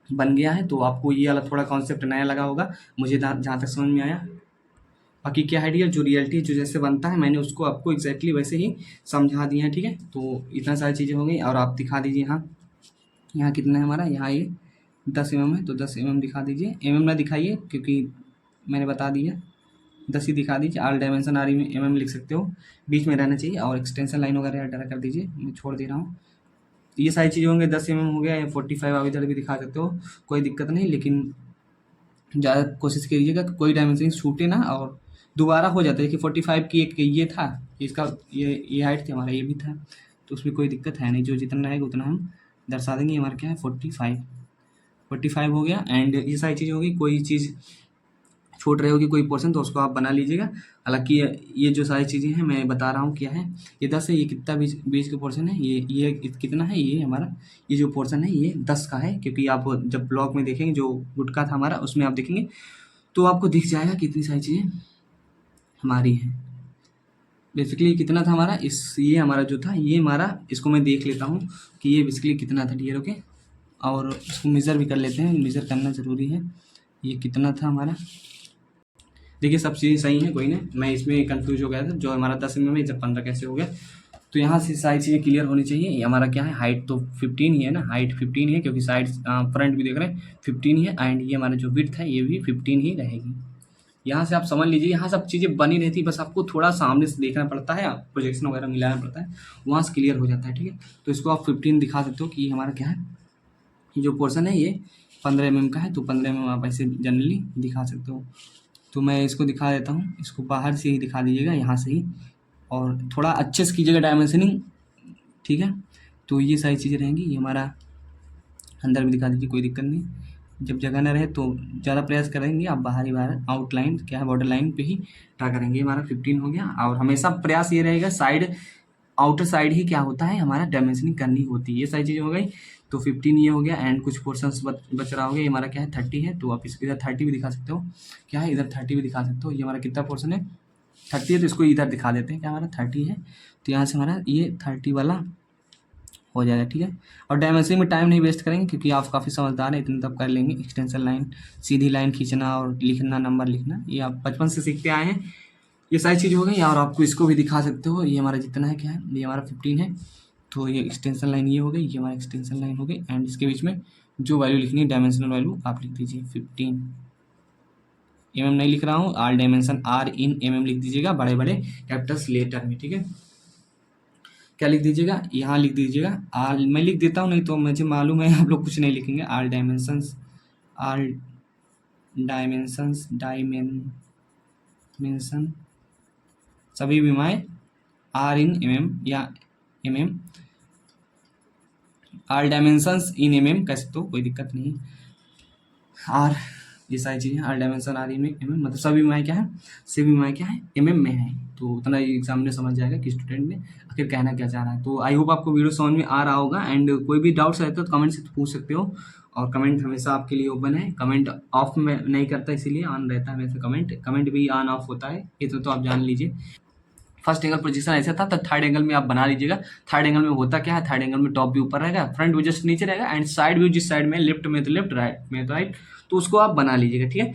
बन गया है। तो आपको ये वाला थोड़ा कॉन्सेप्ट नया लगा होगा, मुझे जहाँ तक समझ में आया। बाकी क्या है डियर, जो रियलिटी जो जैसे बनता है मैंने उसको आपको एग्जैक्टली वैसे ही समझा दिया है, ठीक है। तो इतना सारी चीज़ें हो गई, और आप दिखा दीजिए यहाँ कितना है हमारा, यहाँ ये 10 है, तो 10 दिखा दीजिए। ना दिखाइए क्योंकि मैंने बता दिया, 10 ही दिखा दीजिए। आल डायमेंशन आर लिख सकते हो, बीच में रहना चाहिए, और एक्सटेंशन लाइन वगैरह डायरेक्ट कर दीजिए, मैं छोड़ दे रहा हूँ। ये सारी चीज़ें होंगे, 10 हो गया या 45 आप इधर भी दिखा सकते हो, कोई दिक्कत नहीं। लेकिन ज़्यादा कोशिश कीजिएगा कि कोई डायमेंशन छूटे ना, और दोबारा हो जाता है कि 45 की एक ये था, इसका ये हाइट थी हमारा, ये भी था, तो उसमें कोई दिक्कत है नहीं। जो जितना रहेगा उतना हम दर्शा देंगे। हमारा क्या है 45 हो गया। एंड ये सारी चीज़ होगी, कोई चीज़ छूट रही होगी कोई पोर्शन तो उसको आप बना लीजिएगा। हालांकि ये जो सारी चीज़ें हैं मैं बता रहा हूँ क्या है, ये 10 है, ये कितना बीच का पोर्शन है, ये कितना है, ये हमारा ये जो पोर्शन है ये 10 का है। क्योंकि आप जब ब्लॉग में देखेंगे जो गुटका था हमारा, उसमें आप देखेंगे तो आपको दिख जाएगा कितनी सारी चीज़ें हमारी हैं। बेसिकली कितना था हमारा, ये हमारा जो था ये हमारा, इसको मैं देख लेता हूँ कि ये बेसिकली कितना था डियर। ओके, और इसको मेज़र भी कर लेते हैं, मेज़र करना ज़रूरी है। ये कितना था हमारा, देखिए सब चीज़ें सही हैं, कोई नहीं, मैं इसमें कंफ्यूज हो गया था। जो हमारा 10 में जब 15 कैसे हो गया, तो यहाँ से सारी चीज़ें क्लियर होनी चाहिए। ये हमारा क्या है, हाइट तो 15 ही है ना, हाइट 15 ही है, क्योंकि साइड फ्रंट भी देख रहे हैं 15 ही है। एंड ये हमारा जो विड्थ है ये भी 15 ही रहेगी। यहाँ से आप समझ लीजिए, यहाँ सब चीज़ें बनी रहती, बस आपको थोड़ा सामने से देखना पड़ता है, प्रोजेक्शन वगैरह मिलाना पड़ता है, वहाँ से क्लियर हो जाता है, ठीक है। तो इसको आप 15 दिखा सकते हो कि ये हमारा क्या है, ये जो पोर्शन है ये 15 का है, तो 15 आप ऐसे जनरली दिखा सकते हो। तो मैं इसको दिखा देता हूँ, इसको बाहर से ही दिखा दीजिएगा, यहाँ से ही, और थोड़ा अच्छे से कीजिएगा डायमेंशनिंग, ठीक है। तो ये सारी चीज़ें रहेंगी। ये हमारा अंदर भी दिखा दीजिए, कोई दिक्कत नहीं। जब जगह ना रहे तो ज़्यादा प्रयास करेंगे आप बाहर ही बाहर आउटलाइन क्या है बॉर्डर लाइन पे ही ड्रा करेंगे। हमारा 15 हो गया, और हमेशा प्रयास ये रहेगा साइड आउटर साइड ही क्या होता है हमारा डायमेंशनिंग करनी होती है। ये सारी चीज़ें हो गई, तो 15 ये हो गया। एंड कुछ पोर्शंस बच रहा हो गया, ये हमारा क्या है 30 है, तो आप इधर 30 भी दिखा सकते हो, क्या है इधर 30 भी दिखा सकते हो। ये हमारा कितना पोर्शन है 30 है, तो इसको इधर दिखा देते हैं, क्या हमारा 30 है, तो यहाँ से हमारा ये 30 वाला हो जाएगा, ठीक है। और डायमेंशनिंग में टाइम नहीं वेस्ट करेंगे, क्योंकि आप काफ़ी समझदार हैं, इतने तब कर लेंगे। एक्सटेंशन लाइन, सीधी लाइन खींचना और लिखना, नंबर लिखना, ये आप बचपन से सीखते आए हैं। ये सारी चीज़ हो गई, और आपको इसको भी दिखा सकते हो। ये हमारा जितना है क्या है, ये हमारा 15 है, तो ये एक्सटेंशन लाइन ये हो गई, ये हमारा एक्सटेंशन लाइन हो गई। एंड इसके बीच में जो वैल्यू लिखनी है डायमेंशनल वैल्यू आप लिख दीजिए 15 नहीं लिख रहा हूँ, आल डायमेंशन आर इन लिख दीजिएगा बड़े बड़े कैपिटल्स लेटर में, ठीक है। क्या लिख दीजिएगा, यहाँ लिख दीजिएगा आल, मैं लिख देता हूँ, नहीं तो मुझे मालूम है आप लोग कुछ नहीं लिखेंगे। आल डायमेंशंस डायमेंशन सभी विमाएँ आर इन या आल डायमेंशंस इन कह सकते हो, कोई दिक्कत नहीं। आर ये सारी चीज़ें हर डायमेंशन आ रही है mm, मतलब सभी में क्या है, सभी में क्या है mm में है। तो उतना ही एग्जाम में समझ जाएगा कि स्टूडेंट ने आखिर कहना क्या चाह रहा है। तो आई होप आपको वीडियो समझ में आ रहा होगा, एंड कोई भी डाउट्स रहते हो तो कमेंट से पूछ सकते हो, और कमेंट हमेशा आपके लिए ओपन है। कमेंट ऑफ में नहीं करता, इसीलिए ऑन रहता है वैसे कमेंट भी ऑन ऑफ होता है, ये तो आप जान लीजिए। फर्स्ट एंगल पोजीशन ऐसा था, तो थर्ड एंगल में आप बना लीजिएगा। थर्ड एंगल में होता क्या है, थर्ड एंगल में टॉप व्यू ऊपर रहेगा, फ्रंट व्यू जस्ट नीचे रहेगा, एंड साइड व्यू जिस साइड में, लेफ्ट में तो लेफ्ट, राइट में तो राइट, तो उसको आप बना लीजिएगा, ठीक है।